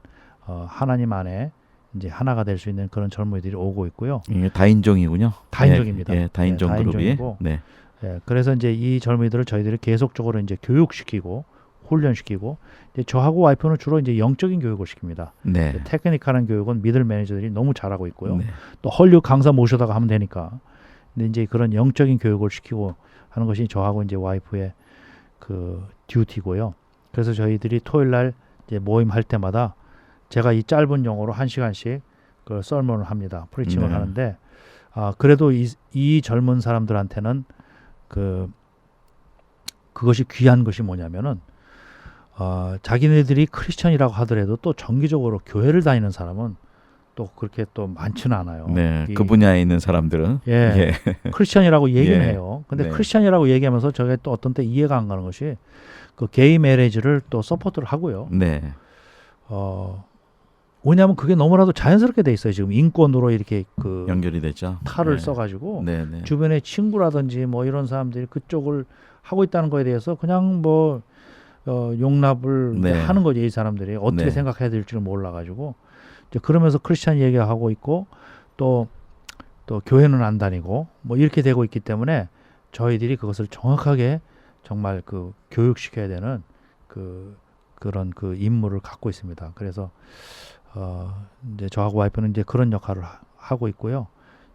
하나님 안에 이제 하나가 될 수 있는 그런 젊은이들이 오고 있고요. 이게 다인종이군요. 다인종입니다. 예, 다인종 네, 그룹이. 다인종이고. 네. 예, 그래서 이제 이 젊은이들을 저희들이 계속적으로 이제 교육시키고 훈련시키고, 이제 저하고 와이프는 주로 이제 영적인 교육을 시킵니다. 네. 테크니컬한 교육은 미들 매니저들이 너무 잘하고 있고요. 네. 또 헐리우드 강사 모셔다가 하면 되니까. 근데 이제 그런 영적인 교육을 시키고 하는 것이 저하고 이제 와이프의 그 듀티고요. 그래서 저희들이 토요일 날 이제 모임 할 때마다 제가 이 짧은 영어로 1시간씩 그 설문을 합니다. 프리칭을 네. 하는데 그래도 이 젊은 사람들한테는 그것이 귀한 것이 뭐냐면은 자기네들이 크리스천이라고 하더라도 또 정기적으로 교회를 다니는 사람은 또 그렇게 또 많지는 않아요. 네. 그 분야에 있는 사람들은 예, 크리스천이라고 얘기는 예. 해요. 근데 네. 크리스천이라고 얘기하면서 저게 또 어떤 때 이해가 안 가는 것이 그 게이 매리지를 또 서포트를 하고요. 네. 왜냐하면 그게 너무나도 자연스럽게 돼 있어요. 지금 인권으로 이렇게 그 연결이 되죠. 탈을 네. 써가지고 네, 네. 주변에 친구라든지 뭐 이런 사람들이 그쪽을 하고 있다는 거에 대해서 그냥 뭐 용납을 네. 하는 거죠. 이 사람들이 어떻게 네. 생각해야 될지를 몰라가지고 이제 그러면서 크리스찬 얘기하고 있고 또 교회는 안 다니고 뭐 이렇게 되고 있기 때문에 저희들이 그것을 정확하게 정말 그 교육시켜야 되는 그런 그 임무를 갖고 있습니다. 그래서 이제 저하고 와이프는 이제 그런 역할을 하고 있고요.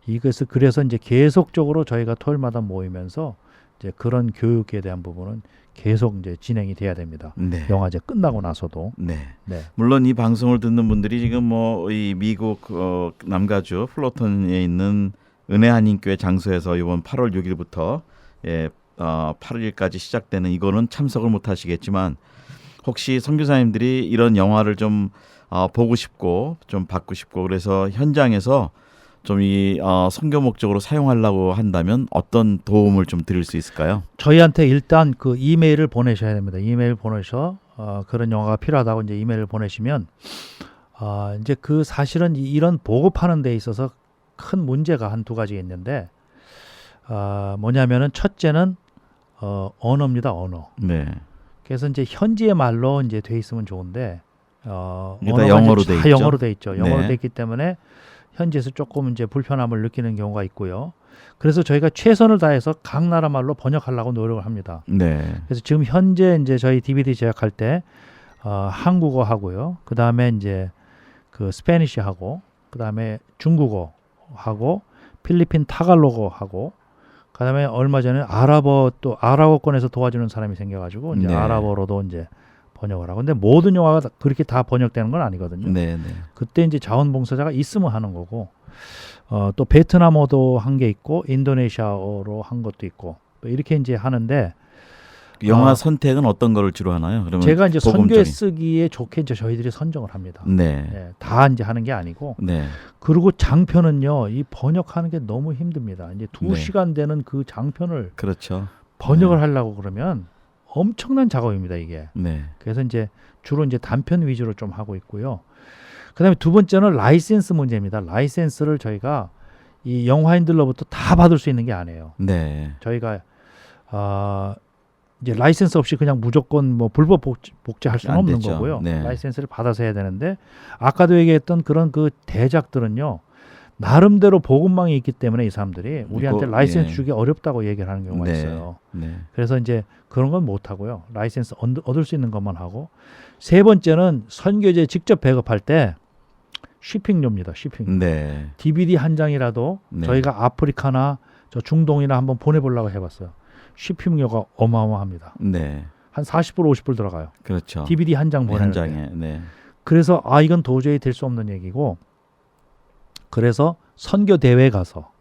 이것을 그래서 이제 계속적으로 저희가 토요일마다 모이면서 이제 그런 교육에 대한 부분은 계속 이제 진행이 돼야 됩니다. 네. 영화제 끝나고 나서도. 네. 네. 물론 이 방송을 듣는 분들이 지금 뭐 이 미국 남가주 플로턴에 있는 은혜 한인교회 장소에서 이번 8월 6일부터 8일까지 시작되는 이거는 참석을 못 하시겠지만 혹시 선교사님들이 이런 영화를 좀 보고 싶고 좀 받고 싶고 그래서 현장에서 좀 이 선교 목적으로 사용하려고 한다면 어떤 도움을 좀 드릴 수 있을까요? 저희한테 일단 그 이메일을 보내셔야 됩니다. 이메일 보내셔 그런 영화가 필요하다고 이제 이메일을 보내시면 이제 그 사실은 이런 보급하는 데 있어서 큰 문제가 한 두 가지 있는데 뭐냐면은 첫째는 언어입니다. 언어. 네. 그래서 이제 현지의 말로 이제 돼 있으면 좋은데 이게 다 언어가 영어로 이제 돼 다 있죠? 영어로 돼 있죠. 영어로 네. 돼 있기 때문에 현지에서 조금 이제 불편함을 느끼는 경우가 있고요. 그래서 저희가 최선을 다해서 각 나라 말로 번역하려고 노력을 합니다. 네. 그래서 지금 현재 이제 저희 DVD 제작할 때 한국어 하고요. 그 다음에 이제 그 스페니시 하고, 그 다음에 중국어 하고, 필리핀 타갈로거 하고, 그 다음에 얼마 전에 아랍어권에서 도와주는 사람이 생겨가지고 이제 네. 아랍어로도 이제 번역을 하고. 근데 모든 영화가 그렇게 다 번역되는 건 아니거든요. 네, 네. 그때 이제 자원봉사자가 있으면 하는 거고, 또 베트남어도 한 게 있고, 인도네시아어로 한 것도 있고, 또 이렇게 이제 하는데, 영화 선택은 어떤 거를 주로 하나요? 그러면 제가 이제 선교에 복음적인. 쓰기에 좋게 이제 저희들이 선정을 합니다. 네. 예, 다 이제 하는 게 아니고, 네. 그리고 장편은요, 이 번역하는 게 너무 힘듭니다. 이제 2시간 네. 되는 그 장편을 그렇죠. 번역을 네. 하려고 그러면 엄청난 작업입니다, 이게. 네. 그래서 이제 주로 이제 단편 위주로 좀 하고 있고요. 그다음에 두 번째는 라이센스 문제입니다. 라이센스를 저희가 이 영화인들로부터 다 받을 수 있는 게 아니에요. 네. 저희가 이제 라이센스 없이 그냥 무조건 뭐 불법 복제할 수는 안 없는 되죠. 거고요. 네. 라이센스를 받아서 해야 되는데 아까도 얘기했던 그런 그 대작들은요. 나름대로 보급망이 있기 때문에 이 사람들이 우리한테 이거, 라이센스 예. 주기 어렵다고 얘기를 하는 경우가 네. 있어요. 네. 그래서 이제 그런 건 못 하고요. 라이센스 얻을 수 있는 것만 하고 세 번째는 선교제 직접 배급할 때 쉬핑료입니다. 쉬핑. 네. DVD 한 장이라도 네. 저희가 아프리카나 저 중동이나 한번 보내보려고 해봤어요. 쉬핑료가 어마어마합니다. 네. 한 40불, 50불 들어가요. 그렇죠. DVD 한 장 한 보내는데. 장에. 네. 그래서 이건 도저히 될 수 없는 얘기고 그래서 선교 대회 가서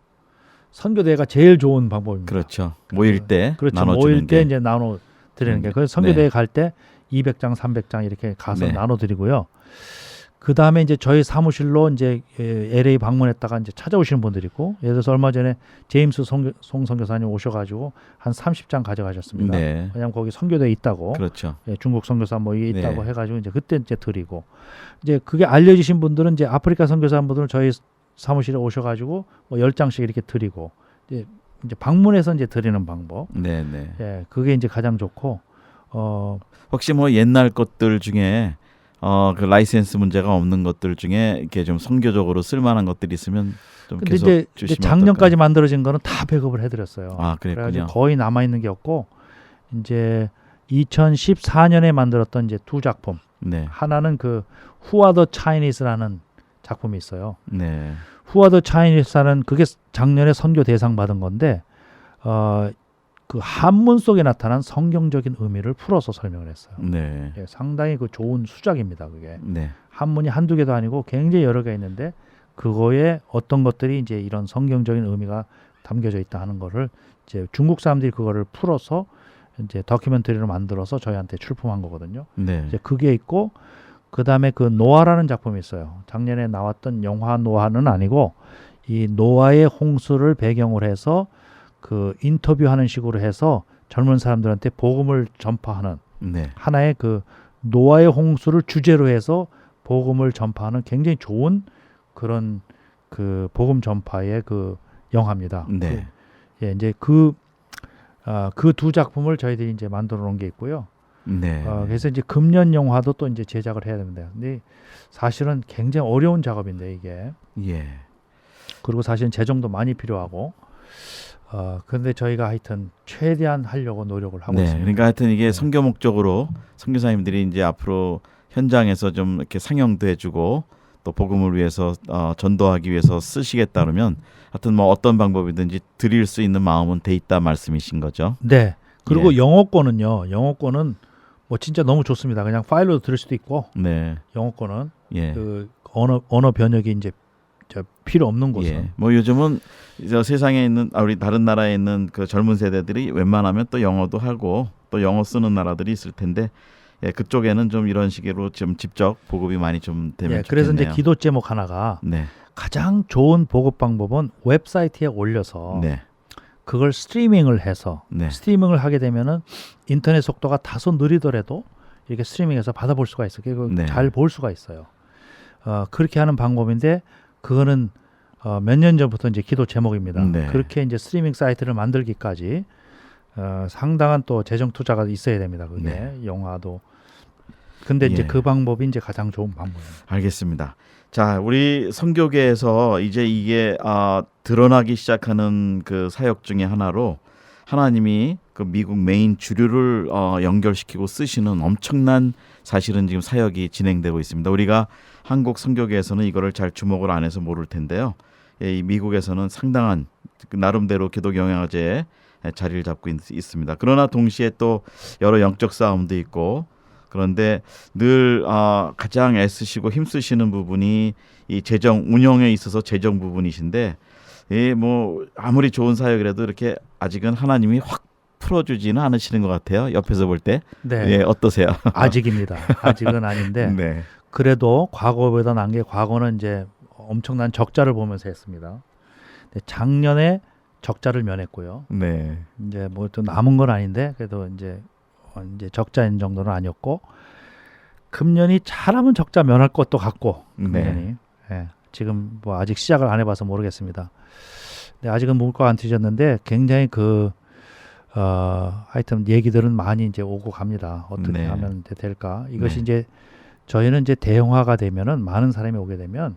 선교 대회가 제일 좋은 방법입니다. 그렇죠. 모일 때 그렇죠. 나눠주는 모일 때 게. 이제 나눠 드리는 게. 그래서 선교 네. 대회 갈 때 200장, 300장 이렇게 가서 네. 나눠 드리고요. 그 다음에 이제 저희 사무실로 이제 LA 방문했다가 이제 찾아오시는 분들이 있고, 예를 들어서 얼마 전에 제임스 송 선교사님 오셔가지고 한 30장 가져가셨습니다. 네. 왜냐하면 거기 선교대에 있다고, 그렇죠. 예, 중국 선교사 뭐 이게 있다고 네. 해가지고 이제 그때 이제 드리고, 이제 그게 알려지신 분들은 이제 아프리카 선교사분들은 저희 사무실에 오셔가지고 뭐 10장씩 이렇게 드리고, 이제 방문해서 이제 드리는 방법, 네, 네. 예, 그게 이제 가장 좋고, 혹시 뭐 옛날 것들 중에 그 라이센스 문제가 없는 것들 중에 이렇게 좀 선교적으로 쓸만한 것들이 있으면 좀 근데 계속 이제 주시면 작년까지 어떨까요? 만들어진 거는 다 배급을 해드렸어요. 아, 그래가지고 그랬군요. 거의 남아 있는 게 없고 이제 2014년에 만들었던 이제 두 작품. 네, 하나는 그 Who are the Chinese라는 작품이 있어요. 네, Who are the Chinese라는 그게 작년에 선교 대상 받은 건데 그 한문 속에 나타난 성경적인 의미를 풀어서 설명을 했어요. 네, 예, 상당히 그 좋은 수작입니다. 그게 네, 한문이 한두 개도 아니고 굉장히 여러 개 있는데 그거에 어떤 것들이 이제 이런 성경적인 의미가 담겨져 있다 하는 거를 이제 중국 사람들이 그거를 풀어서 이제 다큐멘터리로 만들어서 저희한테 출품한 거거든요. 네, 이제 그게 있고 그다음에 그 노아라는 작품이 있어요. 작년에 나왔던 영화 노아는 아니고 이 노아의 홍수를 배경으로 해서 그 인터뷰하는 식으로 해서 젊은 사람들한테 복음을 전파하는 네, 하나의 그 노아의 홍수를 주제로 해서 복음을 전파하는 굉장히 좋은 그런 그 복음 전파의 그 영화입니다. 네, 예, 이제 그 두 작품을 저희들이 이제 만들어 놓은 게 있고요. 네, 그래서 이제 금년 영화도 또 이제 제작을 해야 됩니다. 근데 사실은 굉장히 어려운 작업인데 이게, 예, 그리고 사실은 재정도 많이 필요하고, 근데 저희가 하여튼 최대한 하려고 노력을 하고 네. 있습니다. 그러니까 하여튼 이게 선교 목적으로 선교사님들이 이제 앞으로 현장에서 좀 이렇게 상영도 해주고 또 복음을 위해서 전도하기 위해서 쓰시겠다 그러면 하여튼 뭐 어떤 방법이든지 드릴 수 있는 마음은 돼 있다 말씀이신 거죠. 네. 그리고 예. 영어권은 뭐 진짜 너무 좋습니다. 그냥 파일로도 들을 수도 있고, 네, 영어권은 예. 그 언어 번역이 이제 필요 없는 곳은. 예. 뭐 요즘은 이제 세상에 있는 우리 다른 나라에 있는 그 젊은 세대들이 웬만하면 또 영어도 하고 또 영어 쓰는 나라들이 있을 텐데 예, 그쪽에는 좀 이런 식으로 좀 직접 보급이 많이 좀 되면 예, 그래서 좋겠네요. 이제 기도 제목 하나가 네, 가장 좋은 보급 방법은 웹사이트에 올려서 네, 그걸 스트리밍을 해서 네, 스트리밍을 하게 되면은 인터넷 속도가 다소 느리더라도 이렇게 스트리밍해서 받아볼 수가 있어요. 그리고 네. 잘 볼 수가 있어요. 그렇게 하는 방법인데 그거는 몇 년 전부터 이제 기도 제목입니다. 네. 그렇게 이제 스트리밍 사이트를 만들기까지 상당한 또 재정 투자가 있어야 됩니다. 그게 네. 영화도. 근데 이제 예. 그 방법이 이제 가장 좋은 방법입니다. 알겠습니다. 자, 우리 선교계에서 이제 이게 드러나기 시작하는 그 사역 중에 하나로 하나님이 그 미국 메인 주류를 연결시키고 쓰시는 엄청난 사실은 지금 사역이 진행되고 있습니다. 우리가 한국 선교계에서는 이거를 잘 주목을 안 해서 모를 텐데요. 이 미국에서는 상당한 나름대로 기독 영향제에 자리를 잡고 있습니다. 그러나 동시에 또 여러 영적 싸움도 있고 그런데 늘 가장 애쓰시고 힘쓰시는 부분이 이 재정 운영에 있어서 재정 부분이신데 뭐 아무리 좋은 사역이라도 이렇게 아직은 하나님이 확 풀어주지는 않으시는 것 같아요. 옆에서 볼 때. 네, 예, 어떠세요? 아직입니다. 아직은 아닌데 네. 그래도 과거보다 난 게 과거는 이제 엄청난 적자를 보면서 했습니다. 근데 작년에 적자를 면했고요. 네. 이제 뭐 또 남은 건 아닌데 그래도 이제 적자인 정도는 아니었고 금년이 잘하면 적자 면할 것도 같고 금년이 예, 지금 뭐 아직 시작을 안 해봐서 모르겠습니다. 근데 아직은 물가 안 뒤졌는데 굉장히 그 하여튼 얘기들은 많이 이제 오고 갑니다. 어떻게 네. 하면 될까? 이것이 네. 이제 저희는 이제 대형화가 되면은 많은 사람이 오게 되면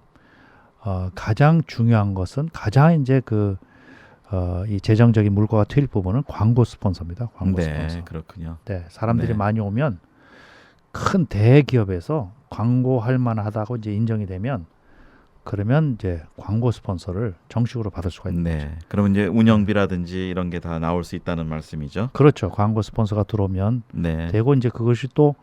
가장 중요한 것은 가장 이제 이 재정적인 물꼬가 트일 부분은 광고 스폰서입니다. 광고 네, 스폰서. 그렇군요. 네, 사람들이 네. 많이 오면 큰 대기업에서 광고할 만하다고 이제 인정이 되면 그러면 이제 광고 스폰서를 정식으로 받을 수가 있는 거죠. 네. 그러면 이제 운영비라든지 이런 게 다 나올 수 있다는 말씀이죠. 그렇죠. 광고 스폰서가 들어오면 네. 되고 이제 그것이 또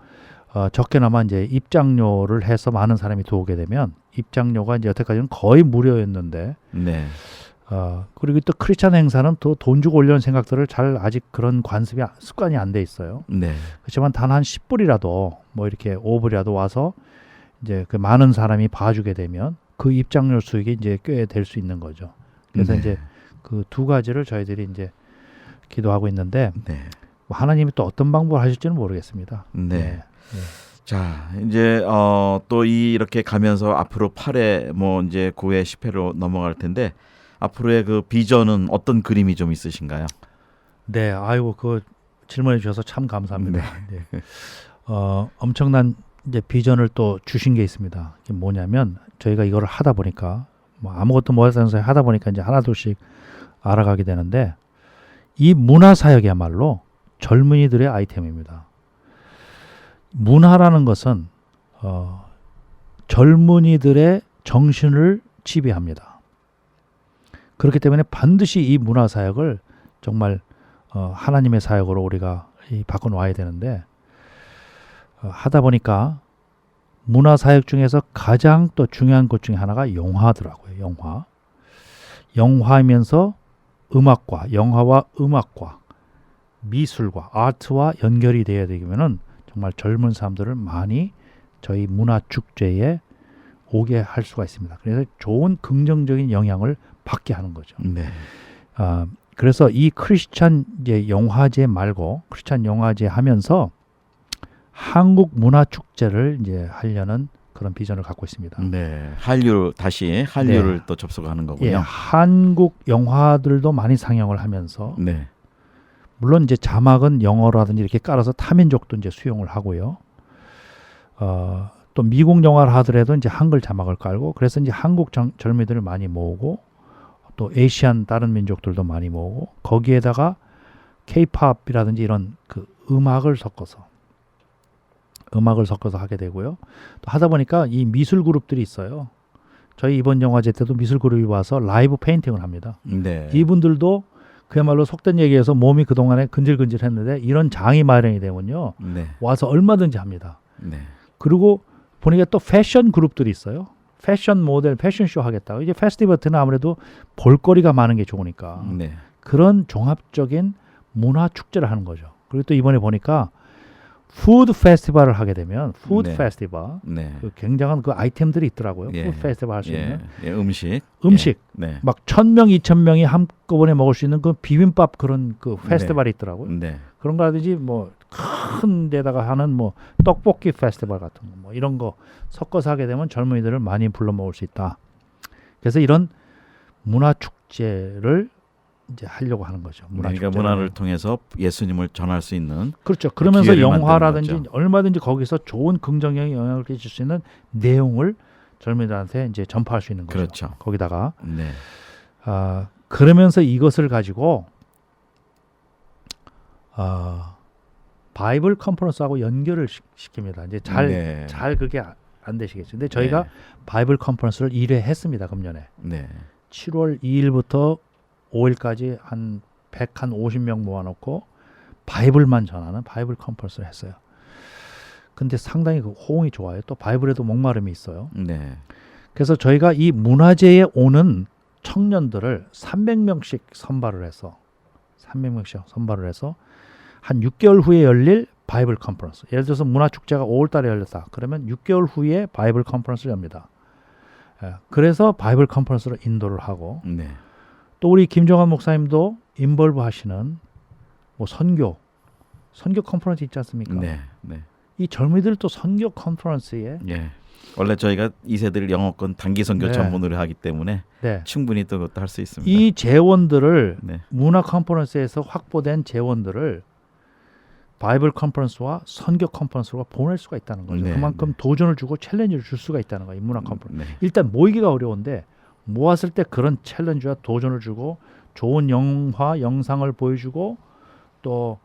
적게나마 이제 입장료를 해서 많은 사람이 들어오게 되면 입장료가 이제 여태까지는 거의 무료였는데 네. 그리고 또 크리스찬 행사는 또 돈 주고 올려는 생각들을 잘 아직 그런 관습이 습관이 안 돼 있어요. 네. 그렇지만 단 한 10불이라도 뭐 이렇게 5불이라도 와서 이제 그 많은 사람이 봐주게 되면 그 입장료 수익이 이제 꽤 될 수 있는 거죠. 그래서 네. 이제 그 두 가지를 저희들이 이제 기도하고 있는데 네. 뭐 하나님이 또 어떤 방법을 하실지는 모르겠습니다. 네. 자, 이제 또 이렇게 가면서 앞으로 8회 뭐 이제 9회 10회로 넘어갈 텐데 앞으로의 그 비전은 어떤 그림이 좀 있으신가요? 네, 아이고 그 질문해 주셔서 참 감사합니다. 네. 엄청난 이제 비전을 또 주신 게 있습니다. 이게 뭐냐면 저희가 이거를 하다 보니까 뭐 아무것도 못하면서 하다 보니까 이제 하나둘씩 알아가게 되는데 이 문화사역이야말로 젊은이들의 아이템입니다. 문화라는 것은 젊은이들의 정신을 지배합니다. 그렇기 때문에 반드시 이 문화사역을 정말 하나님의 사역으로 우리가 바꿔놓아야 되는데 하다 보니까 문화사역 중에서 가장 또 중요한 것 중에 하나가 영화더라고요. 영화이면서 음악과 영화와 음악과 미술과 아트와 연결이 되어야 되면은 정말 젊은 사람들을 많이 저희 문화축제에 오게 할 수가 있습니다. 그래서 좋은 긍정적인 영향을 받게 하는 거죠. 네. 그래서 이 크리스찬 이제 영화제 말고 크리스찬 영화제 하면서 한국 문화축제를 이제 하려는 그런 비전을 갖고 있습니다. 네. 한류를 또 접속하는 거군요. 예, 한국 영화들도 많이 상영을 하면서 네. 물론 이제 자막은 영어라든지 이렇게 깔아서 타민족도 이제 수용을 하고요. 또 미국 영화를 하더라도 이제 한글 자막을 깔고 그래서 이제 한국 젊은이들을 많이 모으고 또 아시안 다른 민족들도 많이 모으고 거기에다가 K-팝이라든지 이런 그 음악을 섞어서 하게 되고요. 또 하다 보니까 이 미술 그룹들이 있어요. 저희 이번 영화제 때도 미술 그룹이 와서 라이브 페인팅을 합니다. 네. 이분들도 그야말로 속된 얘기해서 몸이 그동안에 근질근질했는데 이런 장이 마련이 되면요. 네. 와서 얼마든지 합니다. 네. 그리고 보니까 또 패션 그룹들이 있어요. 패션 모델, 패션쇼 하겠다고. 이제 페스티벌은 아무래도 볼거리가 많은 게 좋으니까. 네. 그런 종합적인 문화 축제를 하는 거죠. 그리고 또 이번에 보니까 푸드 페스티벌을 하게 되면 푸드 네. 페스티벌 네. 그 굉장한 그 아이템들이 있더라고요. 예. 푸드 페스티벌 할 수 있는 음식. 음식. 네. 막 1,000명, 2,000명이 한꺼번에 먹을 수 있는 그 비빔밥 그런 그 페스티벌이 있더라고요. 네. 그런 거라든지 뭐 큰 데다가 하는 뭐 떡볶이 페스티벌 같은 거 뭐 이런 거 섞어서 하게 되면 젊은이들을 많이 불러 모을 수 있다. 그래서 이런 문화 축제를 이제 하려고 하는 거죠. 그러니까 문화를 통해서 예수님을 전할 수 있는 그렇죠. 그러면서 기회를 영화라든지 만드는 거죠. 얼마든지 거기서 좋은 긍정적인 영향을 끼칠 수 있는 내용을 젊은이들한테 이제 전파할 수 있는 거죠. 그렇죠. 거기다가 네. 그러면서 이것을 가지고 바이블 컨퍼런스하고 연결을 시킵니다. 이제 잘 그게 안 되시겠죠. 근데 저희가 네. 바이블 컨퍼런스를 1회 했습니다. 금년에. 네. 7월 2일부터 5일까지 한 150명 모아놓고 바이블만 전하는 바이블 컨퍼런스를 했어요. 근데 상당히 그 호응이 좋아요. 또 바이블에도 목마름이 있어요. 네. 그래서 저희가 이 문화제에 오는 청년들을 300명씩 선발을 해서 한 6개월 후에 열릴 바이블 컨퍼런스. 예를 들어서 문화축제가 5월 달에 열렸다. 그러면 6개월 후에 바이블 컨퍼런스를 엽니다. 그래서 바이블 컨퍼런스를 인도를 하고 네. 또 우리 김종환 목사님도 인볼브 하시는 뭐 선교 컨퍼런스 있지 않습니까? 네. 네. 이 젊은이들 또 선교 컨퍼런스에 예. 원래 저희가 2세들 영어권 단기 선교 네. 전문으로 하기 때문에 네. 충분히 또 그것도 할 수 있습니다. 이 재원들을 네. 문화 컨퍼런스에서 확보된 재원들을 바이블 컨퍼런스와 선교 컨퍼런스로 보낼 수가 있다는 거죠. 네, 그만큼 네. 도전을 주고 챌린지를 줄 수가 있다는 거예요. 이 문화 컨퍼런스. 네. 일단 모이기가 어려운데 모았을 때 그런 챌린지와 도전을 주고 좋은 영화, 영상을 보여주고 또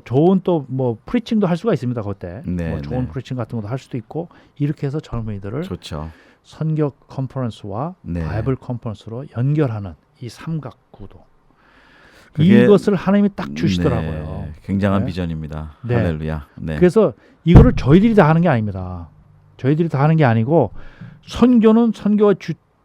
좋은 또 뭐 프리칭도 할 수가 있습니다. 그때 네, 뭐 좋은 네. 프리칭 같은 것도 할 수도 있고 이렇게 해서 젊은이들을 좋죠. 선교 컨퍼런스와 네. 바이블 컨퍼런스로 연결하는 이 삼각 구도. 그게- 이것을 하나님이 딱 주시더라고요. 네. 굉장한 네. 비전입니다. 네. 할렐루야. 네. 그래서 이거를 저희들이 다 하는 게 아닙니다. 저희들이 다 하는 게 아니고 선교는 선교가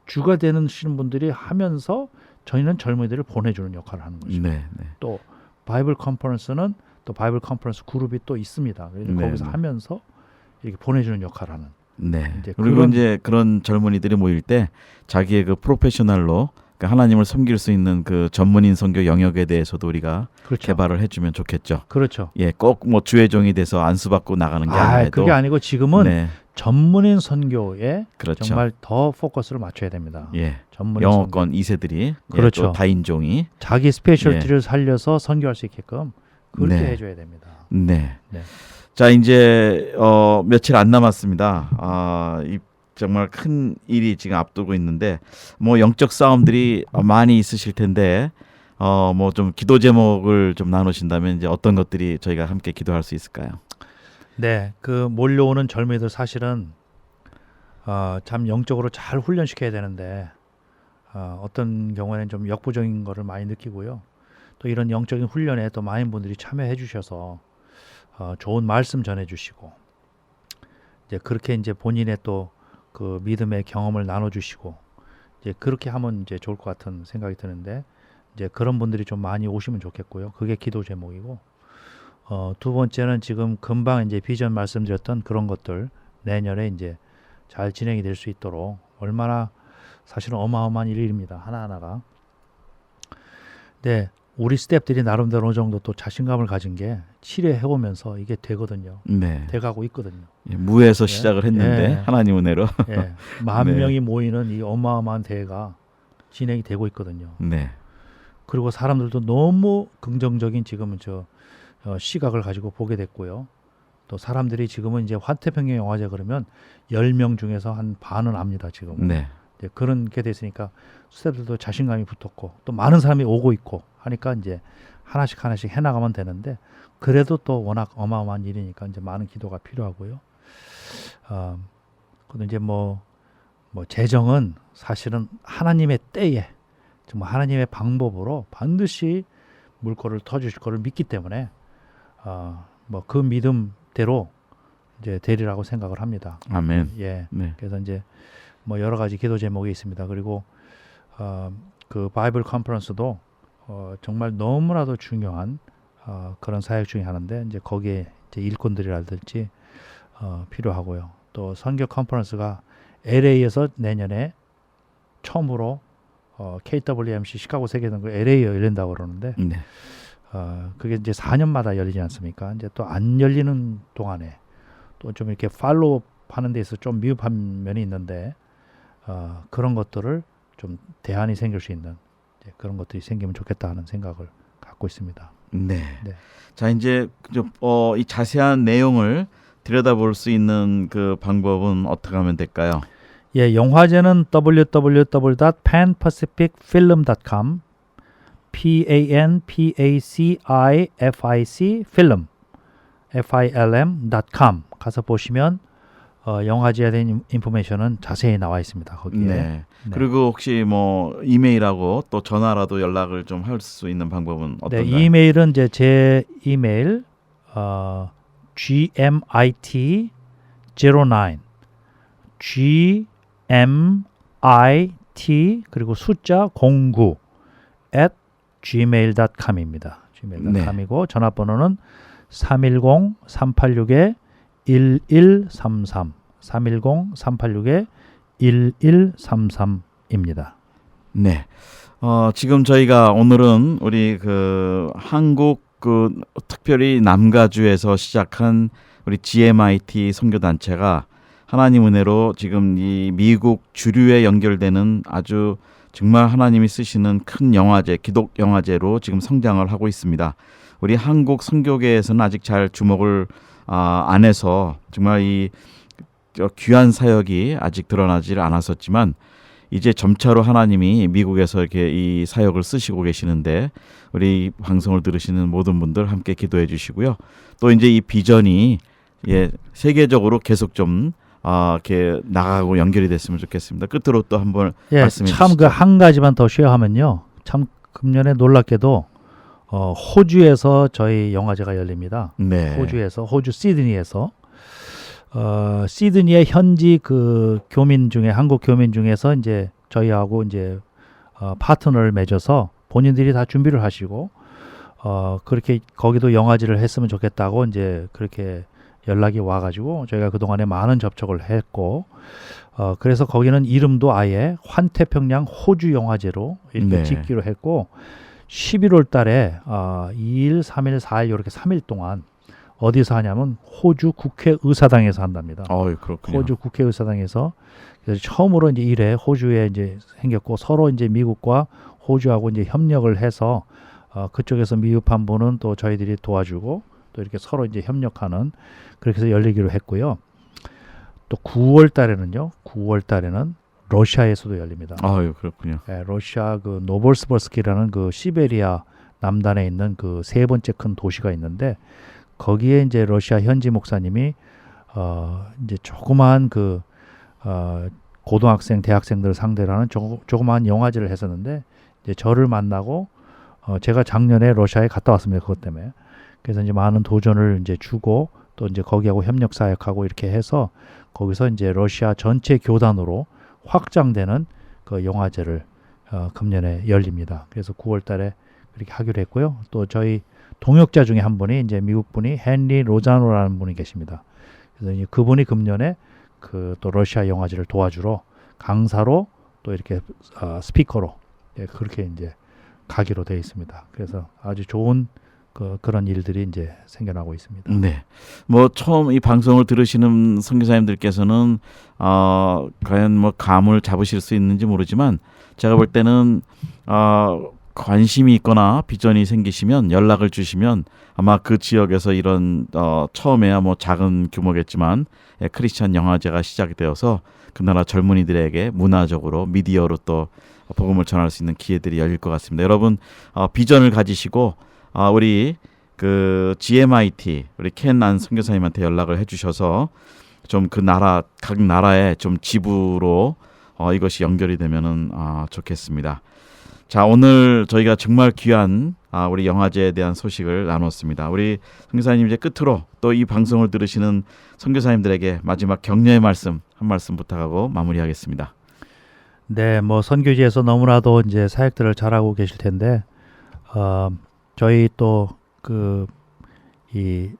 주가 되는 분들이 하면서 저희는 젊은이들을 보내주는 역할을 하는 거죠. 네. 네. 또 바이블 컨퍼런스는 또 바이블 컨퍼런스 그룹이 또 있습니다. 그래서 네, 거기서 네. 하면서 이렇게 보내주는 역할을 하는. 네. 이제 그리고 그런- 이제 그런 젊은이들이 모일 때 자기의 그 프로페셔널로 그러니까 하나님을 섬길 수 있는 그 전문인 선교 영역에 대해서도 우리가 그렇죠. 개발을 해주면 좋겠죠. 그렇죠. 예, 꼭 뭐 주의 종이 돼서 안수받고 나가는 게 아니라도. 그게 아니고 지금은 네, 전문인 선교에 그렇죠. 정말 더 포커스를 맞춰야 됩니다. 예, 전문인 선교. 영어권 2세들이 그렇죠. 또 다인종이 자기 스페셜티를 살려서 선교할 수 있게끔 그렇게 네. 해줘야 됩니다. 네. 네. 자 이제 며칠 안 남았습니다. 이 정말 큰 일이 지금 앞두고 있는데 뭐 영적 싸움들이 많이 있으실 텐데 뭐 좀 기도 제목을 좀 나누신다면 이제 어떤 것들이 저희가 함께 기도할 수 있을까요? 네, 그 몰려오는 젊은이들 사실은 참 영적으로 잘 훈련시켜야 되는데 어떤 경우에는 좀 역부족인 거를 많이 느끼고요. 또 이런 영적인 훈련에 또 많은 분들이 참여해 주셔서 좋은 말씀 전해 주시고 이제 그렇게 이제 본인의 또 그 믿음의 경험을 나눠 주시고 이제 그렇게 하면 이제 좋을 것 같은 생각이 드는데 이제 그런 분들이 좀 많이 오시면 좋겠고요. 그게 기도 제목이고 두 번째는 지금 금방 이제 비전 말씀드렸던 그런 것들 내년에 이제 잘 진행이 될 수 있도록 얼마나 사실은 어마어마한 일입니다. 하나하나가. 네, 우리 스태프들이 나름대로 어느 정도 또 자신감을 가진 게 치료해 오면서 이게 되거든요. 네. 돼가고 있거든요. 예, 무에서 네. 시작을 했는데 예. 하나님 은혜로. 예, 만 네. 명이 모이는 이 어마어마한 대회가 진행이 되고 있거든요. 네. 그리고 사람들도 너무 긍정적인 지금은 시각을 가지고 보게 됐고요. 또 사람들이 지금은 이제 환태평양 영화제 그러면 10명 중에서 한 반은 압니다. 지금은. 네. 이제 그런 게 됐으니까 스태프들도 자신감이 붙었고 또 많은 사람이 오고 있고 하니까 이제 하나씩 해나가면 되는데 그래도 또 워낙 어마어마한 일이니까 이제 많은 기도가 필요하고요. 그런데 이제 뭐 재정은 사실은 하나님의 때에 정말 하나님의 방법으로 반드시 물꼬를 터주실 거를 믿기 때문에 뭐 그 믿음대로 이제 되리라고 생각을 합니다. 아멘. 예. 네. 그래서 이제 뭐 여러 가지 기도 제목이 있습니다. 그리고 그 바이블 컨퍼런스도 정말 너무나도 중요한 그런 사역 중에 하나인데 이제 거기에 이제 일꾼들이라든지 필요하고요. 또 선교 컨퍼런스가 LA에서 내년에 처음으로 KWMC 시카고 세계선거 LA에 열린다고 그러는데 네. 그게 이제 4년마다 열리지 않습니까? 이제 또 안 열리는 동안에 또 좀 이렇게 팔로우 하는 데 있어서 좀 미흡한 면이 있는데 그런 것들을 좀 대안이 생길 수 있는 이제 그런 것들이 생기면 좋겠다 하는 생각을 갖고 있습니다. 네. 네. 자 이제 이 자세한 내용을 들여다볼 수 있는 그 방법은 어떻게 하면 될까요? 예, 영화제는 www.panpacificfilm.com PANPACIFIC film.com 가서 보시면 영화제에 대한 인포메이션은 자세히 나와 있습니다. 거기에. 네. 네. 그리고 혹시 뭐 이메일하고 또 전화라도 연락을 좀 할 수 있는 방법은 네, 어떤가요? 이메일은 이제 제 이메일 gmit09 gmit 그리고 숫자 09 at gmail.com입니다. gmail.com이고 전화번호는 310-386-1133 310-386-1133입니다. 네. 지금 저희가 오늘은 우리 그 한국 특별히 남가주에서 시작한 우리 GMIT 선교 단체가 하나님 은혜로 지금 이 미국 주류에 연결되는 아주 정말 하나님이 쓰시는 큰 영화제, 기독 영화제로 지금 성장을 하고 있습니다. 우리 한국 선교계에서는 아직 잘 주목을 안 해서 정말 이 귀한 사역이 아직 드러나질 않았었지만 이제 점차로 하나님이 미국에서 이렇게 이 사역을 쓰시고 계시는데 우리 방송을 들으시는 모든 분들 함께 기도해 주시고요. 또 이제 이 비전이 세계적으로 계속 좀 이렇게 나가고 연결이 됐으면 좋겠습니다. 끝으로 또 한번 말씀해 주시죠. 참 그 한 가지만 더 쉐어하면요. 참 금년에 놀랍게도 호주에서 저희 영화제가 열립니다. 네. 호주 시드니에서 시드니의 현지 그 교민 중에 한국 교민 중에서 이제 저희하고 이제 파트너를 맺어서 본인들이 다 준비를 하시고 그렇게 거기도 영화제를 했으면 좋겠다고 이제 그렇게 연락이 와가지고 저희가 그동안에 많은 접촉을 했고 그래서 거기는 이름도 아예 환태평양 호주 영화제로 이렇게 네. 짓기로 했고 11월 달에 2일, 3일, 4일 이렇게 3일 동안 어디서 하냐면 호주 국회의사당에서 한답니다. 그렇군요. 호주 국회의사당에서 그래서 처음으로 이제 1회 호주에 이제 생겼고 서로 이제 미국과 호주하고 이제 협력을 해서 그쪽에서 미흡한 분은 또 저희들이 도와주고 또 이렇게 서로 이제 협력하는 그렇게 해서 열리기로 했고요. 또 9월 달에는 러시아에서도 열립니다. 그렇군요. 네, 러시아 그 노볼스버스키라는 그 시베리아 남단에 있는 그 세 번째 큰 도시가 있는데 거기에 이제 러시아 현지 목사님이 이제 조그마한 그 고등학생, 대학생들 상대로 하는 조그마한 영화제를 했었는데 이제 저를 만나고 제가 작년에 러시아에 갔다 왔습니다. 그것 때문에. 그래서 이제 많은 도전을 이제 주고 또 이제 거기하고 협력 사역하고 이렇게 해서 거기서 이제 러시아 전체 교단으로 확장되는 그 영화제를 금년에 열립니다. 그래서 9월 달에 그렇게 하기로 했고요. 또 저희 동역자 중에 한 분이 이제 미국 분이 헨리 로자노라는 분이 계십니다. 그래서 이제 그분이 금년에 그 또 러시아 영화제를 도와주러 강사로 또 이렇게 스피커로 그렇게 이제 가기로 되어 있습니다. 그래서 아주 좋은 그런 일들이 이제 생겨나고 있습니다. 네. 처음 이 방송을 들으시는 선교사님들께서는 과연 감을 잡으실 수 있는지 모르지만 제가 볼 때는 관심이 있거나 비전이 생기시면 연락을 주시면 아마 그 지역에서 이런 처음에야 작은 규모겠지만 크리스찬 영화제가 시작이 되어서 그 나라 젊은이들에게 문화적으로 미디어로 또 복음을 전할 수 있는 기회들이 열릴 것 같습니다. 여러분 비전을 가지시고 우리 그 GMIT 우리 켄안 선교사님한테 연락을 해주셔서 좀 그 나라 각 나라의 좀 지부로 이것이 연결이 되면은 좋겠습니다. 자, 오늘 저희가 정말 귀한 우리 영화제에 대한 소식을 나눴습니다. 우리 선교사님 이제 끝으로 또 이 방송을 들으시는 선교사님들에게 마지막 격려의 말씀 한 말씀 부탁하고 마무리하겠습니다. 네, 선교지에서 너무나도 이제 사역들을 잘하고 계실 텐데 저희 또 이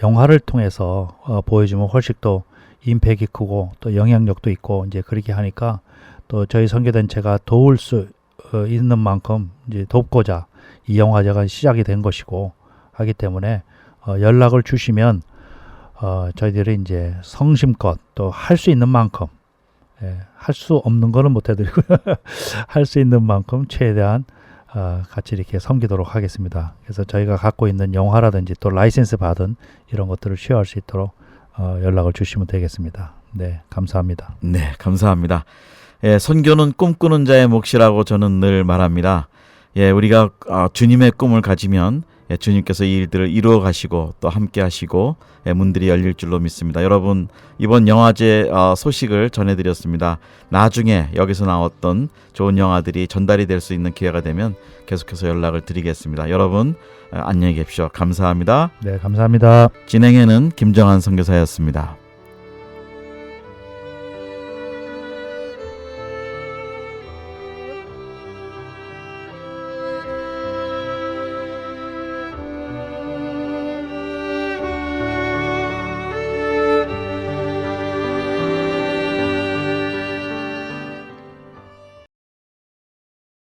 영화를 통해서 보여주면 훨씬 또 임팩이 크고 또 영향력도 있고 이제 그렇게 하니까 또 저희 선교단체가 도울 수 있는 만큼 이제 돕고자 이 영화제가 시작이 된 것이고 하기 때문에 연락을 주시면 저희들이 이제 성심껏 또 할 수 있는 만큼 할 수 없는 거는 못 해드리고 할 수 있는 만큼 최대한 같이 이렇게 섬기도록 하겠습니다. 그래서 저희가 갖고 있는 영화라든지 또 라이센스 받은 이런 것들을 쉐어할 수 있도록 연락을 주시면 되겠습니다. 네, 감사합니다. 네, 감사합니다. 선교는 꿈꾸는 자의 몫이라고 저는 늘 말합니다. 우리가 주님의 꿈을 가지면 주님께서 이 일들을 이루어 가시고 또 함께 하시고 문들이 열릴 줄로 믿습니다. 여러분 이번 영화제 소식을 전해드렸습니다. 나중에 여기서 나왔던 좋은 영화들이 전달이 될 수 있는 기회가 되면 계속해서 연락을 드리겠습니다. 여러분 안녕히 계십시오. 감사합니다. 네, 감사합니다. 진행에는 김정한 선교사였습니다.